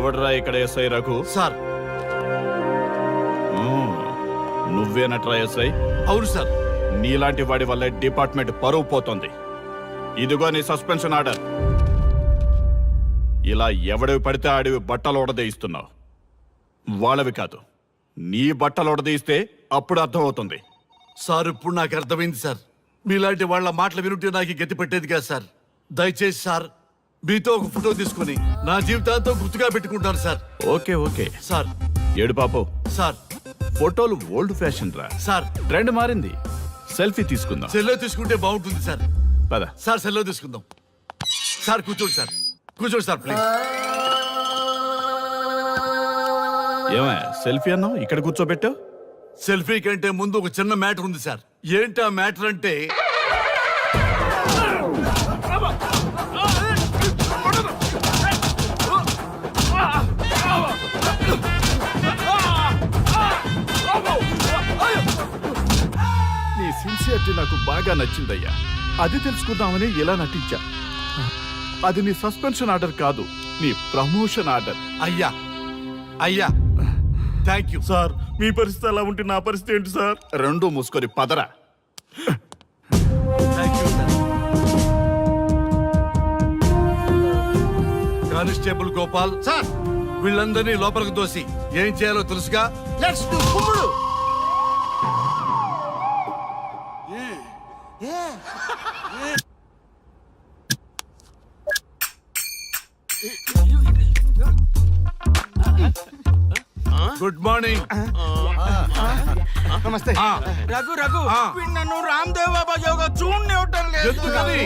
ఎవడ్రా ఇక్కడ SI Raghu? Sir. నువ్వేనట్రా SI? అవును సార్. నీలాంటి వాడి వల్ల డిపార్ట్మెంట్ పరువు పోతుంది. ఇదిగో నీ సస్పెన్షన్ ఆర్డర్. ఇలా ఎవడివి పడితే ఆడివి బట్టలు ఉడదీయిస్తున్నావు. వాళ్ళవి కాదు, నీ బట్టలు ఉడదీయిస్తే అప్పుడు అర్థమవుతుంది. సార్ ఇప్పుడు నాకు అర్థమైంది సార్. మీలాంటి వాళ్ళ మాటలు వినుంటే నాకు గతి పెట్టేది కాదు సార్. దయచేసి సార్ మీతో ఒక ఫోటో తీసుకుని నా జీవితాంతో గుర్తుగా పెట్టుకుంటాను సార్. Okay okay sir. ఏడు పాపు సార్. ఫోటోలు ఓల్డ్ ఫ్యాషన్ రా సార్. ట్రెండ్ మారింది. సెల్ఫీ తీసుకుందాం. సెల్లో తీసుకుంటే బాగుంటుంది సార్. పద సార్ సెల్లో తీసుకుందాం. సార్ కూర్చోండి సార్. కూర్చోండి సార్ ప్లీజ్. ఏమయ్య సెల్ఫీ అన్నావు, ఇక్కడ కూర్చోబెట్టావు? సెల్ఫీ కంటే ముందు ఒక చిన్న మ్యాటర్ ఉంది సార్. ఏంటి ఆ మ్యాటర్ అంటే నీ సిన్సియారిటీ నాకు బాగా నచ్చిందయ్యా. అది తెలుసుకుందామని ఇలా నటించా. అది నీ సస్పెన్షన్ ఆర్డర్ కాదు, నీ ప్రమోషన్ ఆర్డర్. అయ్యా అయ్యా థ్యాంక్ యూ సార్. మీ పరిస్థితి అలా ఉంటే నా పరిస్థితి ఏంటి సార్? రెండు మూసుకొని పదరా. Thank you sir. Constable Gopal sir. వీళ్ళందరినీ లోపలికి దోసి ఏం చేయాలో తెలుసుగా. లెట్స్ డు కుమ్ముడు. Good morning. నమస్తే. రఘు రఘు నన్ను రామ్దేవ్ బాబా యోగా చూడనివ్వటం లేదు. ఎందుకని?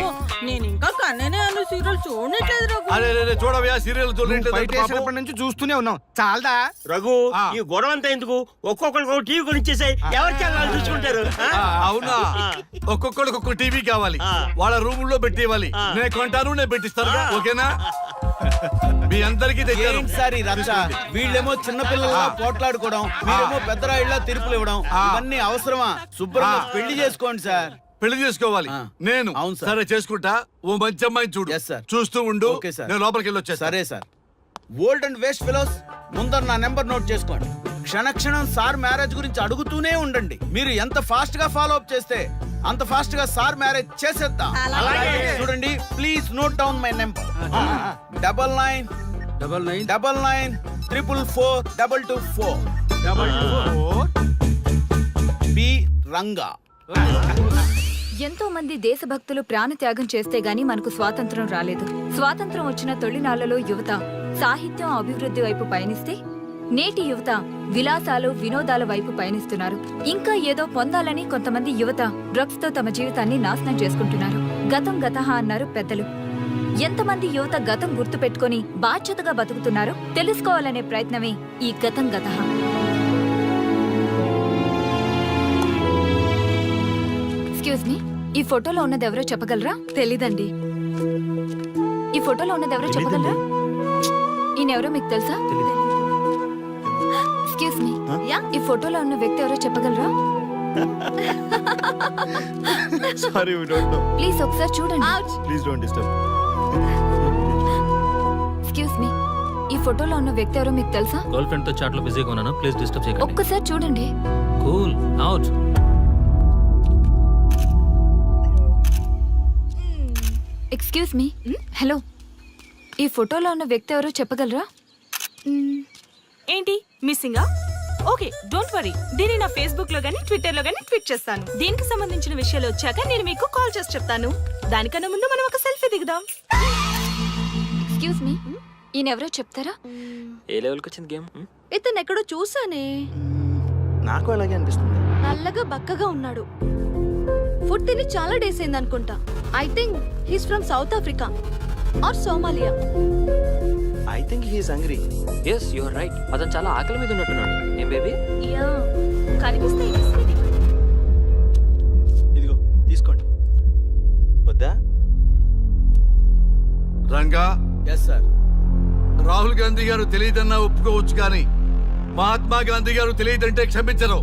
నేను ఇంకా కన్ననే అను సీరియల్ చూడట్లేదు రఘు. అరే చూడవయ్యా సీరియల్ బయట నుంచి చూస్తూనే ఉన్నాం. చాలదా రఘు ఈ గొడవ అంతా ఎందుకు? ఒక్కొక్కరికి టీవీ కొనిచ్చేసాయి, ఎవరి ఛానల్ చూసుకుంటారు. అవునా? ఒక్కొక్కడికి ఒక్క టీవీ కావాలి, వాళ్ళ రూమ్ లో పెట్టి ఇవ్వాలి. నేను కొంటాను, నేను పెట్టిస్తాను. ఓకేనా? మీ అందరికీ తెచ్చాను. వీళ్ళేమో చిన్నపిల్లల పోట్లాడుకోవడం, మీరేమో పెద్దరాయిళ్ళ తీర్పులు ఇవ్వడం, ఇవన్నీ అవసరమా? శుభ్రంగా పెళ్లి చేసుకోండి సార్. పెళ్లి చేసుకోవాలి నేను. సరే చేసుకుంటా. ఓ మంచి అమ్మాయిని చూడు. చూస్తూ ఉండు. నేను లోపలికి వెళ్ళి వచ్చేస్తా. సరే sir. Old and waste fellows, ముందర నా నెంబర్ నోట్ చేసుకోండి. క్షణక్షణం సార్ మ్యారేజ్ గురించి అడుగుతూనే ఉండండి. మీరు ఎంత ఫాస్ట్ గా ఫాలో అప్ చేస్తే అంత ఫాస్ట్ గా సార్ మ్యారేజ్ చేసేద్దాం. చూడండి, please note down my number. 9999442224 P Ranga. ఎంతో మంది దేశభక్తులు ప్రాణత్యాగం చేస్తే గాని మనకు స్వాతంత్రం రాలేదు. స్వాతంత్రం వచ్చిన తొలినాళ్లలో యువత సాహిత్యం అభివృద్ధి వైపు పయనిస్తే నేటి యువత విలాసాలు వినోదాల వైపు పయనిస్తున్నారు. ఇంకా ఏదో పొందాలని కొంతమంది యువత డ్రగ్స్ తో తమ జీవితాన్ని నాశనం చేసుకుంటున్నారు. గతం గతహ అన్నారు పెద్దలు. ఎంతమంది యువత గతం గుర్తు పెట్టుకుని బాధ్యతగా బతుకుతున్నారో తెలుసుకోవాలనే ప్రయత్నమే ఈ గతం గతహ. ఎక్స్క్యూజ్ మీ, ఈ ఫోటోలో ఉన్నది ఎవరో చెప్పగలరా? తెలీదండి. ఈ ఫోటోలో ఉన్నది ఎవరో చెప్పగలరా? ఈయనెవరో మీకు తెలుసా? ఎక్స్క్యూజ్ మీ, ఈ ఫోటోలో ఉన్న వ్యక్తి ఎవరో చెప్పగలరా? Sorry, we don't know. Please ఒకసారి చూడండి. Please don't disturb. Excuse me, ఈ ఫోటోలో ఉన్న వ్యక్తి ఎవరో మీకు తెలుసా? గర్ల్ ఫ్రెండ్ తో చాట్ లో బిజీగా ఉన్నాను, ప్లీజ్ డిస్టర్బ్ చేయకండి. ఒక్కసారి చూడండి. Cool out. Excuse me, hello, ఈ ఫోటోలో ఉన్న వ్యక్తి ఎవరో చెప్పగలరా? ఏంటి మిస్సింగా? Okay, don't worry. దీన్ని నా ఫేస్బుక్ లో గానీ ట్విట్టర్ లో గానీ ట్వీట్ చేస్తాను. దీనికి సంబంధించిన విషయాలు వచ్చాక నేను మీకు కాల్ చేసి చెప్తాను. దానికన్నా ముందు మనం ఒక సెల్ఫీ దిగుదాం. ఎక్స్క్యూజ్ మీ, ఈయన ఎవరో చెప్తారా? ఏ లెవెల్కి వచ్చింది గేమ్? ఇతను ఎక్కడో చూసానే. నాకు అలాగే అనిపిస్తుంది. నల్లగా బక్కగా ఉన్నాడు. ఫుడ్ తిని చాలా డేస్ అయింది అనుకుంటా. I think he's from South Africa or Somalia. I think he is hungry. yes you are right. అతను చాలా ఆకలి మీద ఉన్నట్టున్నాడు. ఏం బేబీ? యా, కనిపిస్తే ఇదిగో తీసుకోండి. వద్దా? రంగా. Yes sir. రాహుల్ గాంధీ గారు తెలియదన్నా ఒప్పుకోవచ్చు, కానీ మహాత్మా గాంధీ గారు తెలియదంటే క్షమించరు.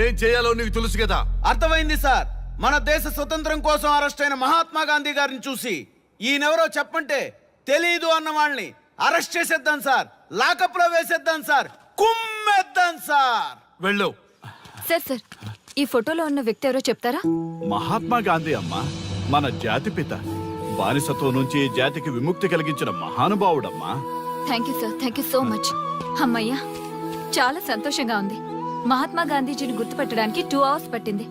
ఏం చేయాలో నీకు తెలుసు కదా. అర్థమైంది సార్. మన దేశ స్వతంత్రం కోసం అరెస్ట్ అయిన మహాత్మా గాంధీ గారిని చూసి ఈయనెవరో చెప్పంటే తెలీదు అన్న వాళ్ళని అరెస్ట్ చేసేద్దాం సార్, లాకప్ లో వేసేద్దాం సార్, కుమ్మేద్దాం సార్. వెళ్ళు. సార్ సార్ ఈ ఫోటోలో ఉన్న వ్యక్తి ఎవరో చెప్తారా? మహాత్మా గాంధీ అమ్మ, మన జాతిపిత. బానిసత్వం నుంచి జాతికి విముక్తి కలిగించిన మహానుభావుడమ్మా. Thank you sir, thank you so much. అమ్మయ్యా, చాలా సంతోషంగా ఉంది. మహాత్మా గాంధీజీని గుర్తుపెట్టడానికి 2 అవర్స్ పట్టింది.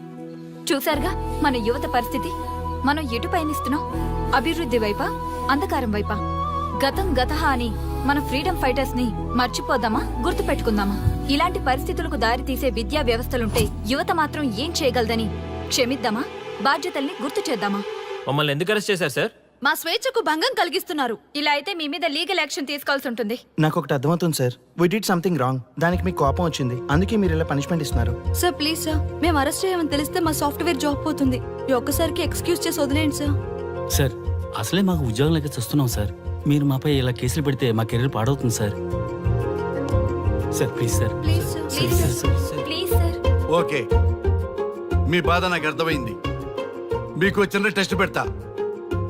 చూసారుగా మన యువత పరిస్థితి. మనం ఎటు పయనిస్తున్నాం? అభివృద్ధి వైపా, అంధకారం వైపా? గతం గతహ అని మన ఫ్రీడమ్ ఫైటర్స్ ని మర్చిపోదామా, గుర్తు పెట్టుకుందామా? ఇలాంటి పరిస్థితులకు దారి తీసే విద్యా వ్యవస్థలుంటే యువత మాత్రం ఏం చేయగలదని క్షమిద్దామా, బాధ్యతల్ని గుర్తు చేద్దామా? మమ్మల్ని ఎందుకు అరెస్ట్ చేశారు సార్? మా స్వేచ్ఛకు భంగం కలిగిస్తున్నారు. ఇలా అయితే మీ మీద లీగల్ యాక్షన్ తీసుకోవాల్సి ఉంటుంది. నాకు ఒకటి అర్థమవుతుంది sir, we did something wrong. దానికి మీకు కోపం వచ్చింది, అందుకే మీరు ఇలా పనిష్మెంట్ ఇస్తున్నారు. సార్ ప్లీజ్ సార్, మేము అరెస్ట్ చేయమని తెలిస్తే మా సాఫ్ట్వేర్ జాబ్ పోతుంది. ఈ ఒక్కసారికి ఎక్స్క్యూజ్ చేసి వదిలేండి సార్. సార్ అసలే మాకు ఉద్యోగం లేక చూస్తున్నాం సార్. మీరు మాపై ఇలా కేసులు పెడితే మా కెరీర్ పాడవుతుంది sir. Sir please sir. Please sir. Please sir, please sir. Okay, మీ బాధ నాకు అర్థమైంది. మీకు చిన్న టెస్ట్ పెడతా.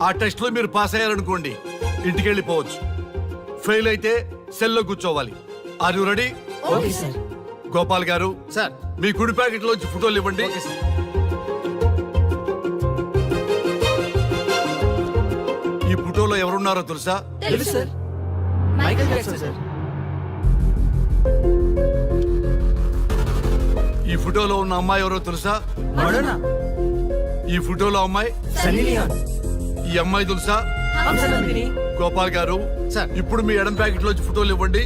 ఆ టెస్ట్ లో మీరు పాస్ అయ్యారనుకోండి, ఇంటికి వెళ్ళిపోవచ్చు. ఫెయిల్ అయితే సెల్లో కూర్చోవాలి. Are you ready? Okay sir. Gopal గారు సార్ మీ కుడి ప్యాకెట్ లోంచి ఫోటోలు ఇవ్వండి. ఈ ఫోటోలో ఎవరున్నారో తెలుసా? తెలుసు సార్, మైకేల్ జాక్సన్ సార్. ఈ ఫోటోలో ఉన్న అమ్మాయి ఎవరో తెలుసా? మడోనా. ఈ ఫోటోలో అమ్మాయి సన్నీ లియోన్. ఈ అమ్మాయి తెలుసా? హంసనందిని. గోపాల్ గారు సార్. ఇప్పుడు మీ ఎడం ప్యాకెట్ లోంచి ఫోటోలు ఇవ్వండి.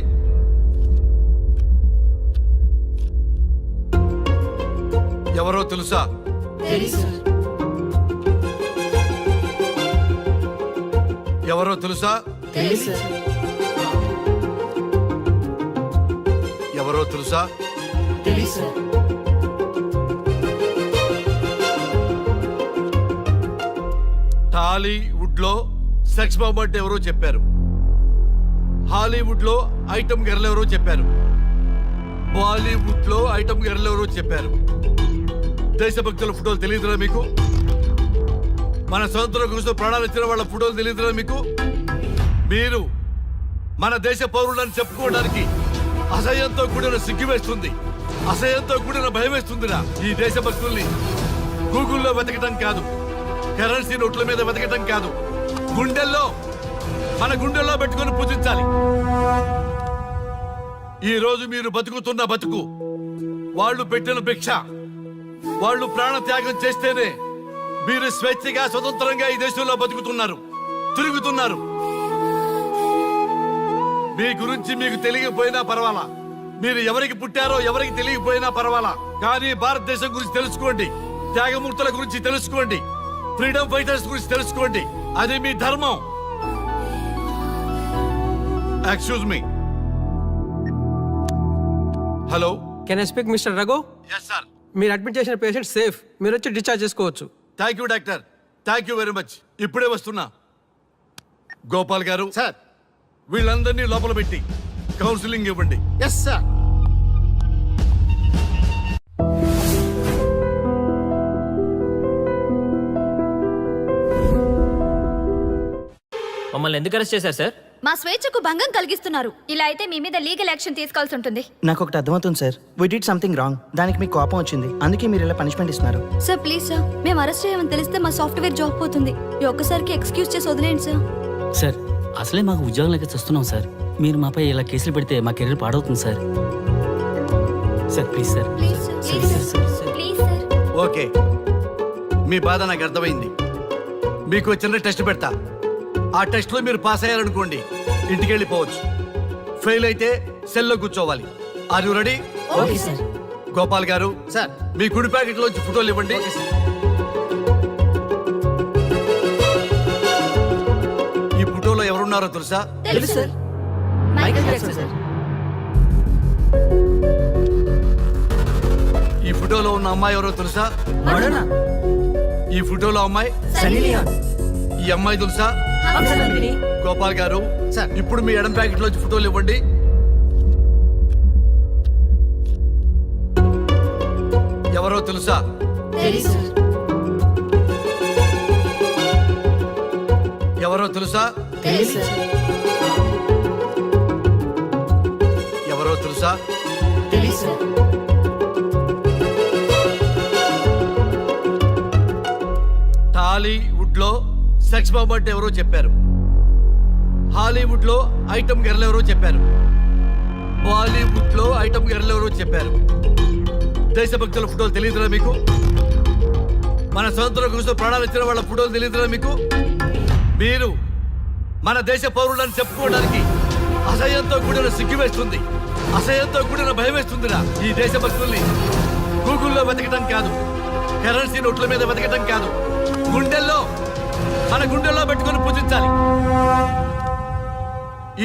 ఎవరో తెలుసా? తెలుసు సార్. ఎవరో తెలుసా? తెలుసు సార్. ఎవరో తెలుసా? తెలుసు సార్. టాలీవుడ్ లో సెక్స్ బాంబ్ అంటే ఎవరో చెప్పారు. హాలీవుడ్ లో ఐటమ్ గర్ల్ ఎవరో చెప్పారు. బాలీవుడ్ లో ఐటమ్ గర్ల్ ఎవరో చెప్పారు. దేశభక్తుల ఫోటోలు తెలియదురా మీకు? మన స్వతంత్రం కోసం ప్రాణాలు ఇచ్చిన వాళ్ళ ఫోటోలు తెలియదురా మీకు? మీరు మన దేశ పౌరులని చెప్పుకోవడానికి అసహ్యంతో కూడిన సిగ్గు వేస్తుంది, అసహ్యంతో కూడిన భయం వేస్తుందిరా. ఈ దేశభక్తుల్ని గూగుల్లో వెతకటం కాదు, కరెన్సీ నోట్ల మీద వెతకటం కాదు, గుండెల్లో, మన గుండెల్లో పెట్టుకొని పూజించాలి. ఈ రోజు మీరు బతుకుతున్న బతుకు వాళ్ళు పెట్టిన భిక్ష. వాళ్ళు ప్రాణ త్యాగం చేస్తేనే మీరు స్వేచ్ఛగా స్వతంత్రంగా ఈ దేశంలో బతుకుతున్నారు, తిరుగుతున్నారు. మీ గురించి మీకు తెలియకపోయినా పర్వాలా, మీరు ఎవరికి పుట్టారో ఎవరికి తెలియకపోయినా పర్వాలా, కానీ భారతదేశం గురించి తెలుసుకోండి, త్యాగమూర్తుల గురించి తెలుసుకోండి, ఫ్రీడమ్ ఫైటర్స్ గురించి తెలుసుకోండి. అది మీ ధర్మం. Excuse me. Hello, can I speak mister Raghu? Yes sir. మీరు అడ్మిట్ చేసిన పేషెంట్ సేఫ్, మీరు వచ్చి డిశ్చార్జ్ చేసుకోవచ్చు. Thank you doctor, thank you very much. ఇప్పుడే వస్తున్నా. గోపాల్ గారు సార్. వీళ్ళందరినీ లోపల పెట్టి కౌన్సిలింగ్ ఇవ్వండి. Yes sir. మమ్మల్ని ఎందుకు అరెస్ట్ చేశారు సార్? మా స్వేచ్ఛకు భంగం కలిగిస్తున్నారు. ఇలా అయితే మీ మీద లీగల్ యాక్షన్ తీసుకోవాల్సి ఉంటుంది. నాకు ఒకటి అర్థమవుతుంది sir, we did something wrong. దానికి మీకు కోపం వచ్చింది, అందుకే మీరు ఇలా పనిష్మెంట్ ఇస్తున్నారు. సార్ ప్లీజ్ సార్, మేము అరెస్ట్ చేయమని తెలిస్తే మా సాఫ్ట్వేర్ జాబ్ పోతుంది. ఈ ఒక్కసారికి ఎక్స్క్యూజ్ చేసి వదిలేండి సార్. సార్ అసలే మాకు ఉద్యోగం లేక చూస్తున్నాం సార్. మీరు మాపై ఇలా కేసులు పెడితే మా కెరీర్ పాడవుతుంది sir. Sir please sir. Please sir, please sir, please sir. Okay, మీ బాధ నాకు అర్థమైంది. మీకు చిన్న టెస్ట్ పెడతా. ఆ టెస్ట్ లో మీరు పాస్ అయ్యారనుకోండి, ఇంటికి వెళ్ళిపోవచ్చు. ఫెయిల్ అయితే సెల్లో కూర్చోవాలి. Are you ready? Okay sir. Gopal గారు సార్. మీ కుడి ప్యాకెట్ లోంచి ఫోటోలు ఇవ్వండి. ఈ ఫోటోలో ఎవరున్నారో తెలుసా? తెలుసు సార్, మైకేల్ జాక్సన్ సార్. ఈ ఫోటోలో ఉన్న అమ్మాయి ఎవరో తెలుసా? మడోనా. ఈ ఫోటోలో అమ్మాయి సన్నీ లియోన్. ఈ అమ్మాయి తెలుసా? హంసనందిని. గోపాల్ గారు సార్. ఇప్పుడు మీ ఎడం ప్యాకెట్ లోంచి ఫోటోలు ఇవ్వండి. ఎవరో తెలుసా? తెలుసు సార్. ఎవరో తెలుసా? తెలుసు సార్. తెలుసా? టాలీవుడ్ లో సెక్స్ బాంబ్ అంటే ఎవరో చెప్పారు, హాలీవుడ్ లో ఐటమ్ గర్ల్ ఎవరో చెప్పారు, బాలీవుడ్ లో ఐటమ్ గర్ల్ ఎవరో చెప్పారు. దేశభక్తుల ఫోటోలు తెలియదురా మీకు? మన స్వతంత్రం కోసం ప్రాణాలు ఇచ్చిన వాళ్ళ ఫోటోలు తెలియదురా మీకు? మీరు మన దేశ పౌరులని చెప్పుకోవడానికి అసహ్యంతో కూడిన సిగ్గు వేస్తుంది, అసహ్యంతో కూడిన భయం వేస్తుందిరా. ఈ దేశభక్తుల్ని గూగుల్లో వెతకడం కాదు, కరెన్సీ నోట్ల మీద వెతకడం కాదు, మన గుండెల్లో పెట్టుకొని పూజించాలి.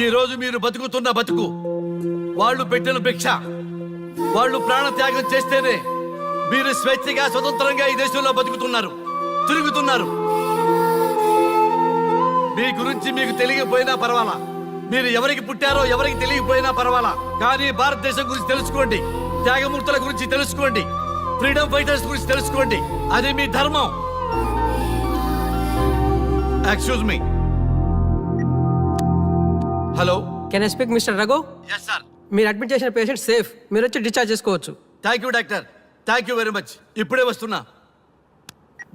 ఈ రోజు మీరు బతుకుతున్న బతుకు వాళ్ళు పెట్టిన భిక్ష. వాళ్ళు ప్రాణ త్యాగం చేస్తేనే మీరు స్వేచ్ఛగా స్వతంత్రంగా ఈ దేశంలో బతుకుతున్నారు, తిరుగుతున్నారు. మీ గురించి మీకు తెలియకపోయినా పర్వాలా, మీరు ఎవరికి పుట్టారో ఎవరికి తెలియకపోయినా పర్వాలా, కానీ భారతదేశం గురించి తెలుసుకోండి, త్యాగమూర్తుల గురించి తెలుసుకోండి, ఫ్రీడమ్ ఫైటర్స్ గురించి తెలుసుకోండి. అది మీ ధర్మం. Excuse me. Hello, can I speak mister Raghu? Yes sir. మీరు అడ్మిట్ చేసిన పేషెంట్ సేఫ్, మీరు వచ్చి డిశ్చార్జ్ చేసుకోవచ్చు. Thank you doctor, thank you very much. ఇప్పుడే వస్తున్నా.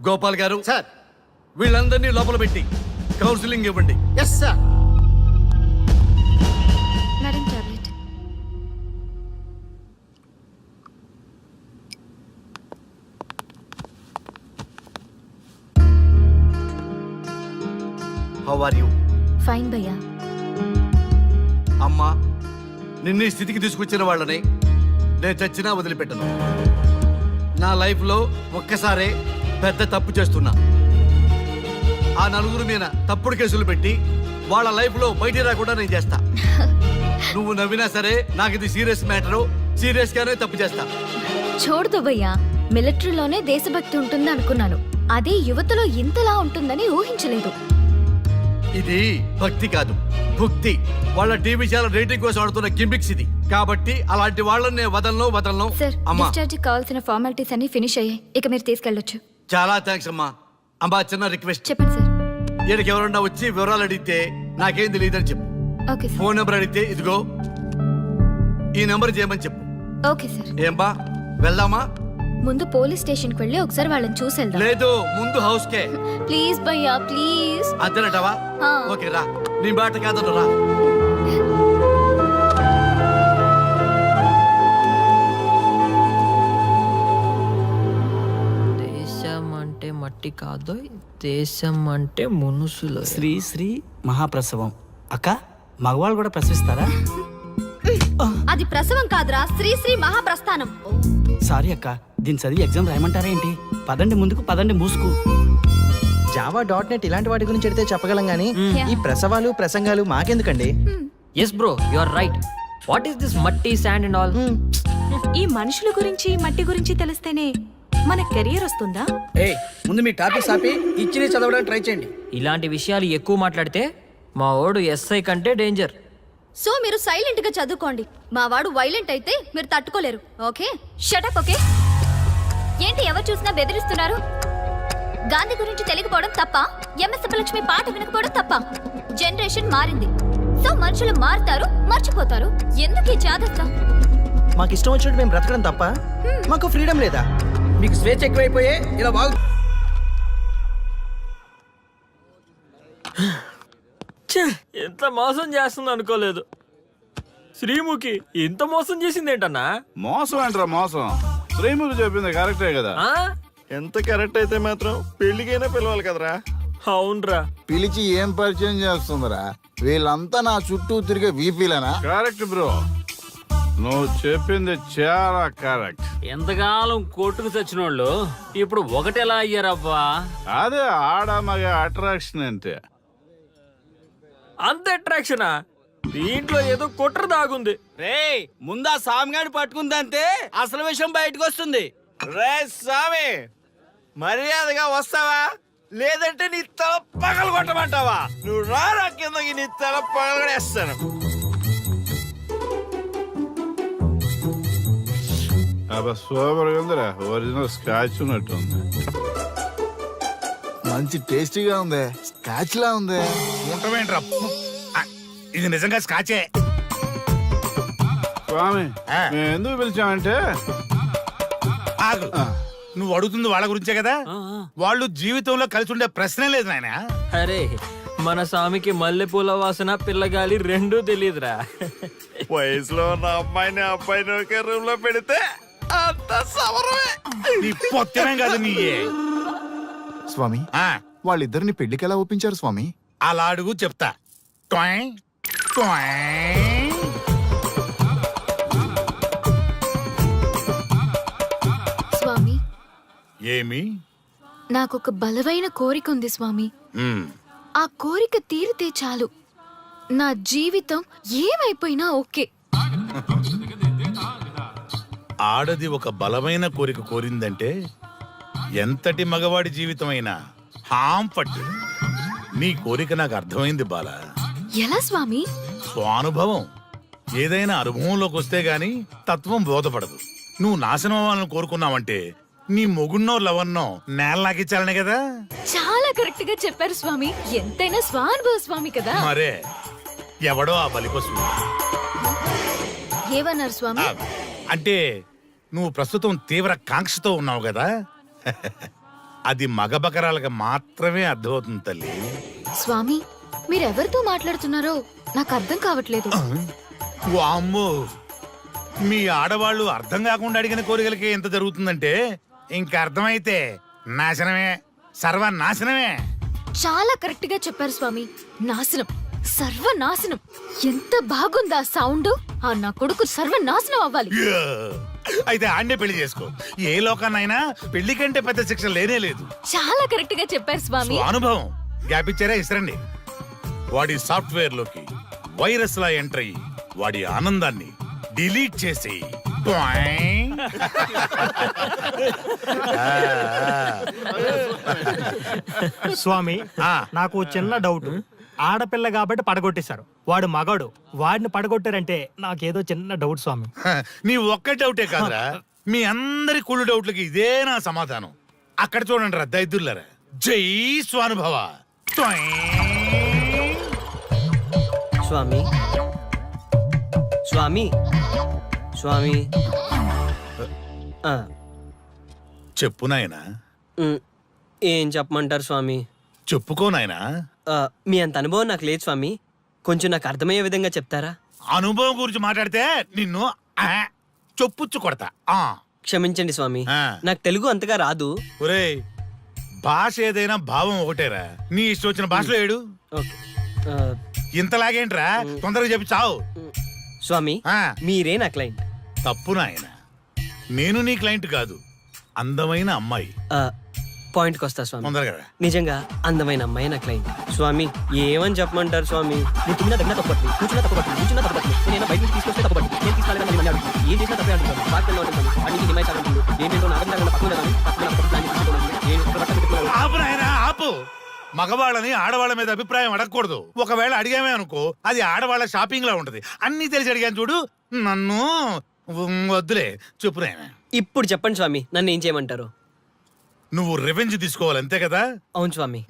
గోపాల్ గారు సార్. వీళ్ళందరినీ లోపల పెట్టి కౌన్సిలింగ్ ఇవ్వండి. Yes sir. Madam tablet. How are you? Fine భయ్యా. అమ్మా, నిన్ను ఈ స్థితికి తీసుకొచ్చిన వాళ్ళని నేను చచ్చినా వదిలిపెట్టను. నా లైఫ్లో ఒక్కసారే పెద్ద తప్పు చేస్తున్నా. ఆ నలుగురు మీద తప్పుడు కేసులు పెట్టి వాళ్ళ లైఫ్లో బయట రాకుండా నేను చేస్తా. నువ్వు నవ్వినా సరే నాకు ఇది సీరియస్ మ్యాటరు, సీరియస్ గానే తప్పు చేస్తా. చూడదు భయ్యా, మిలిటరీలోనే దేశభక్తి ఉంటుంది అనుకున్నాను, అదే యువతలో ఇంతలా ఉంటుందని ఊహించలేదు. ఇది భక్తి కాదు, భక్తి. వాళ్ళ టీవీ ఛానల్ రేటింగ్ కోసం ఆడుతున్న గిమిక్స్ ఇది. కాబట్టి అలాంటి వాళ్ళని నేను వదలను. సార్, అమ్మా, డిశ్చార్జ్ కావాల్సిన ఫార్మాలిటీస్ అన్ని ఫినిష్ అయ్యాయి, ఇక మీరు తీసుకెళ్ళొచ్చు. చాలా థ్యాంక్స్ అమ్మా. అమ్మా, చిన్న రిక్వెస్ట్. చెప్పండి సార్. ఈయనకి ఎవరన్నా వచ్చి వివరాలు అడిగితే నాకేం తెలియదని చెప్పు. Okay sir. ఫోన్ నెంబర్ అడిగితే ఇదిగో ఈ నెంబర్ చేయమని చెప్పు. Okay sir. ఏం బా, వెళ్దామా? ముందు పోలీస్ స్టేషన్ కి వెళ్ళి ఒకసారి వాళ్ళని చూసి వెళ్దాం. లేదు, ముందు హౌస్ కే. ప్లీజ్ భయ్యా, ప్లీజ్. అంతేనటవా? ఆ. ఓకే రా, నీ బాట కాదను రా. దేశం అంటే మట్టి కాదు, దేశం అంటే మనుషులు. శ్రీ శ్రీ మహాప్రసవం. అక్క, మగవాళ్ళు కూడా ప్రసవిస్తారా? అది ప్రసవం కాదురా, శ్రీ మహాప్రస్థానం. సారీ అక్క, దీన్ని చదివి ఎగ్జామ్ రాయమంటారా ఏంటి? పదండి ముందుకు, పదండి మూసుకు. జావా .net ఇలాంటి వాటి గురించి అడిగితే చెప్పగలం గానీ ఈ ప్రసవాలు ప్రసంగాలు మాకెందుకండి? Yes bro, you are right. What is this మట్టి, శాండ్ అండ్ ఆల్? ఈ మనుషుల గురించి మట్టి గురించి తెలిస్తేనే మన కెరియర్ వస్తుందా? ఏయ్, ముందు మీ టాపిక్స్ ఆపి ఇచ్చి చదవడానికి ట్రై చేయండి. ఇలాంటి విషయాలు ఎక్కువ మాట్లాడితే మా ఓడు ఎస్ఐ కంటే డేంజర్. సో మీరు సైలెంట్ గా చదువుకోండి. మా వాడు వైలెంట్ అయితే మీరు తట్టుకోలేరు. Okay, shut up. ఓకే, ఏంటి ఎవరు చూసినా బెదిరిస్తున్నారు? గాంధీ గురించి తెలియకపోవడం తప్ప, ఎంఎస్ సుబ్బలక్ష్మి పాట వినకపోవడం తప్ప? జనరేషన్ మారింది, సో మనుషులు మారుతారు, మర్చిపోతారు. ఎందుకు ఈ జాగ్రత్త? మాకు ఇష్టం వచ్చినట్టు మేము బ్రతకడం తప్ప మాకు ఫ్రీడమ్ లేదా? మీకు స్వేచ్ఛ ఎక్కువైపోయే ఇలా బాగు. ఎంత మోసం చేస్తుంది అనుకోలేదు. శ్రీముఖి ఇంత మోసం చేసింది ఏంటన్నా? మోసం అంటారా? మోసం శ్రీముఖి చెప్పింది కరెక్టే కదా. ఎంత కరెక్ట్ అయితే మాత్రం పెళ్లికైనా పిలవాలి కదరా. అవునరా, పిలిచి ఏం పరిచయం చేస్తుందిరా? వీళ్ళంతా నా చుట్టూ తిరిగే వీపీలేనా? కరెక్ట్ బ్రో, నువ్వు చెప్పింది చాలా కరెక్ట్. ఎంతకాలం కొట్టుకు చచ్చినోళ్ళు ఇప్పుడు ఒకటెలా అయ్యారబ్బా? అదే ఆడ మగ అట్రాక్షన్ అంటే. అంత అట్రాక్షనా? దీంట్లో ఏదో కుట్ర దాగుంది. రే, ముందా సామిగాని పట్టుకుందంటే అసలు విషయం బయటకు వస్తుంది. రే స్వామి, మర్యాదగా వస్తావా లేదంటే నీ తల పగలు కొట్టమంటావా? నువ్వు రారా కిందకి, నీ తల పగలగడేస్తాను. అబ్బా సూపర్ ఉందిరా, ఒరిజినల్ స్కాచ్ ఉన్నట్టుంది. మంచి టేస్టీగా ఉంది, స్కాచ్ లా ఉంది. ఉంటామేంట్రా, ఇది నిజంగా స్కాచే. స్వామి మేము ఎందుకు పిలిచామంటే ఆగు. నువ్వు అడుగుతుంది వాళ్ళ గురించే కదా. వాళ్ళు జీవితంలో కలిసి ఉండే ప్రశ్నే లేదు నాయన. అరే మన స్వామికి మల్లెపూల వాసన పిల్లగాలి రెండూ తెలియదురా. వయసులో ఉన్న అమ్మాయిని అబ్బాయిని ఒకే రూమ్ లో పెడితే అంత సవరమే. నీ పొత్తమేం కాదు నీ. స్వామి వాళ్ళిద్దరిని పెళ్లికి ఎలా ఒప్పించారు స్వామి? అలా అడుగు చెప్తా. ట్వాయ్, ట్వాయ్. స్వామి ఏమి? నాకొక బలమైన కోరిక ఉంది స్వామి. ఉమ్, ఆ కోరిక తీరితే చాలు, నా జీవితం ఏమైపోయినా ఓకే. ఆడది ఒక బలమైన కోరిక కోరిందంటే ఎంతటి మగవాడి జీవితమైనా హాం పట్టు. నీ కోరిక నాకు అర్థమైంది బాల. ఎలా స్వామి? స్వానుభవం. ఏదైనా అనుభవంలోకి వస్తే గాని తత్వం బోధపడదు. నువ్వు నాశనం అవ్వాలని కోరుకున్నావంటే నీ మొగున్నో లవన్నో నేల నాకిచ్చాలనే కదా. చాలా కరెక్ట్ గా చెప్పారు స్వామి. ఎంతైనా స్వానుభవ స్వామి కదా. మరే ఎవడో ఆ బలిపశు. ఏమన్నారు స్వామి? అంటే నువ్వు ప్రస్తుతం తీవ్ర కాంక్షతో ఉన్నావు కదా. అది మగ బకరాలకు మాత్రమే అర్థమవుతుంది తల్లి. స్వామి మీరెవరితో మాట్లాడుతున్నారో నాకు అర్థం కావట్లేదు. వామ్మో, మీ ఆడవాళ్ళు అర్థం కాకుండా అడిగిన కోరికలకి ఎంత జరుగుతుందంటే ఇంక అర్థమైతే నాశనమే, సర్వనాశనమే. చాలా కరెక్ట్ గా చెప్పారు స్వామి. నాశనం, సర్వనాశనం. ఎంత బాగుందా సౌండ్. ఆ నా కొడుకు సర్వనాశనం అవ్వాలి. యా! అయితే ఆన్నే పెళ్లి చేసుకో. ఏ లోకాన్నైనా పెళ్లి కంటే పెద్ద శిక్ష లేనే లేదు. చాలా కరెక్ట్ గా చెప్పారు స్వామి. అనుభవం. గ్యాప్ ఇచ్చారా? ఇస్తారండి. వాడి సాఫ్ట్వేర్ లోకి వైరస్ లా ఎంటర్ అయ్యి వాడి ఆనందాన్ని డిలీట్ చేసి స్వామి నాకు చిన్న డౌట్. ఆడపిల్ల కాబట్టి పడగొట్టేశారు, వాడు మగాడు, వాడిని పడగొట్టారంటే నాకేదో చిన్న డౌట్ స్వామి. నీ ఒక్క డౌటే కాదురా, మీ అందరి కుళ్ళు డౌట్లకి ఇదే నా సమాధానం. అక్కడ చూడండి రా దైదుర్లరా. జై స్వానుభవ. స్వామి స్వామి స్వామి చెప్పు నాయనా. ఏం చెప్పమంటారు స్వామి? చెప్పుకో నాయనా. మీ అంత అనుభవం నాకు లేదు స్వామి, కొంచెం నాకు అర్థమయ్యే విధంగా చెప్తారా? అనుభవం గురించి మాట్లాడితే నిన్ను చొప్పుచ్చు కొడతా. క్షమించండి స్వామి, నాకు తెలుగు అంతగా రాదు. ఒరేయ్, భాష ఏదైనా భావం ఒకటేరా. నీ ఇష్టం వచ్చిన భాషలో ఏడు. ఇంతలాగేంట్రా, తొందరగా చెప్పి చావు. స్వామి మీరే నా క్లయింట్. తప్పు నాయన, నేను నీ క్లయింట్ కాదు, అందమైన అమ్మాయి. పాయింట్కి వస్తా స్వామి. తొందరగా. నిజంగా అందమైన అమ్మాయి నా క్లయింట్. స్వామి ఏమని చెప్పమంటారు స్వామి? నేను తిన్నా దగ్గర తప్పట్టు, కూర్చున్నా తప్పట్టు, కూర్చున్నా తప్పట్టు, నేను బయట నుంచి తీసుకొస్తే తప్పట్టు, నేను తీసుకెళ్ళాలని మళ్ళీ అడుగుతాను. ఏం చేసినా తప్పే అడుగుతాను. బాగా ఉంటుంది అన్ని హిమాయి చాలంటుంది. ఏంటంటే నాగంగా పక్కన ఆపు నాయనా, ఆపు. మగవాళ్ళని ఆడవాళ్ళ మీద అభిప్రాయం అడగకూడదు. ఒకవేళ అడిగామే అనుకో, అది ఆడవాళ్ళ షాపింగ్ లా ఉంటది. అన్ని తెలిసి అడిగాను చూడు. నన్ను వద్దులే, చెప్పు నాయనా. ఇప్పుడు చెప్పండి స్వామి, నన్ను ఏం చేయమంటారు? నువ్వు రివెంజ్ తీసుకోవాలి అంతే కదా? అవును స్వామి.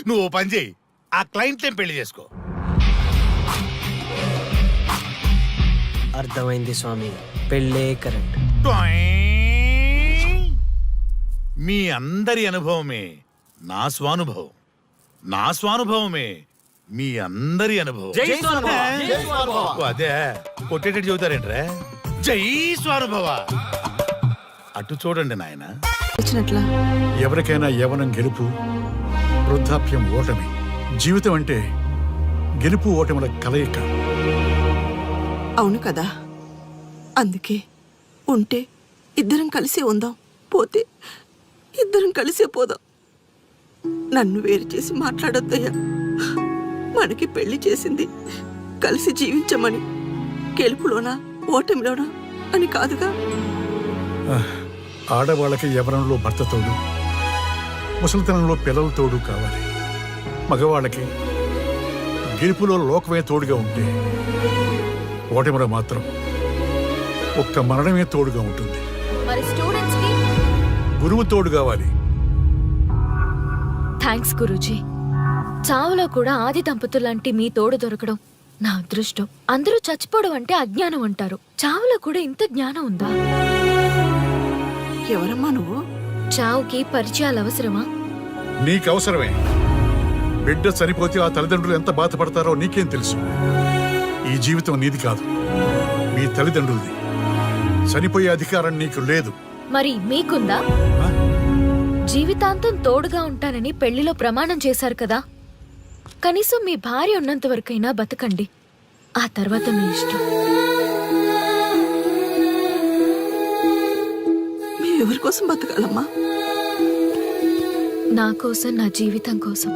నువ్వు పని చేయి, ఆ క్లయింట్ పెళ్లి చేసుకో. అర్థమైంది స్వామి, పెళ్ళే కరెక్ట్. మీ అందరి అనుభవమే నా స్వానుభవం, నా స్వానుభవమే మీ అందరి అనుభవం. అదే కొట్టేటట్టు చెబుతారేంట్రా? జై స్వానుభవ. అటు చూడండి నాయన. ఎవరికైనా యవ్వనం గెలుపు, వృద్ధాప్యం ఓటమి. జీవితం అంటే గెలుపు ఓటముల కలయిక. అవును కదా, అందుకే ఉంటే ఇద్దరం కలిసే ఉందాం, పోతే ఇద్దరం కలిసే పోదాం. నన్ను వేరు చేసి మాట్లాడొద్దయ్యా. మనకి పెళ్లి చేసింది కలిసి జీవించమని, గెలుపులోనా ఓటమిలోనా అని కాదుగా. ఆడవాళ్ళకి యవ్వనంలో భర్త తోడు, ముసలితనంలో పిల్లల తోడు కావాలి. మగవాళ్ళకి గెలుపులో లోకమే తోడుగా ఉంటే, ఓటమిలో మాత్రం ఒక్క మరణమే తోడుగా ఉంటుంది. మరి స్టూడెంట్స్ కి గురువు తోడు కావాలి. థ్యాంక్స్ గురూజీ. చావులో కూడా ఆది దంపతులంటి మీ తోడు దొరకడం నా అదృష్టం. అందరూ చచ్చిపోవడం అంటే అజ్ఞానం అంటారు. చావులో కూడా ఇంత జ్ఞానం ఉందా? ఎవరమ్మా నువ్వు? చావుకి పరిచయాలు అవసరమా? నీకు అవసరమే. బిడ్డ చనిపోతే ఆ తల్లిదండ్రులు ఎంత బాధపడతారో నీకేం తెలుసు? ఈ జీవితం నీది కాదు, మీ తల్లిదండ్రులది. చనిపోయే అధికారం నీకు లేదు. మరి మీకుందా? జీవితాంతం తోడుగా ఉంటానని పెళ్లిలో ప్రమాణం చేశారు కదా. కనీసం మీ భార్య ఉన్నంత వరకైనా బతకండి. ఆ తర్వాత మీ ఇష్టం. ఎవరి కోసం బతకాలమ్మా? నా కోసం, నా జీవితం కోసం.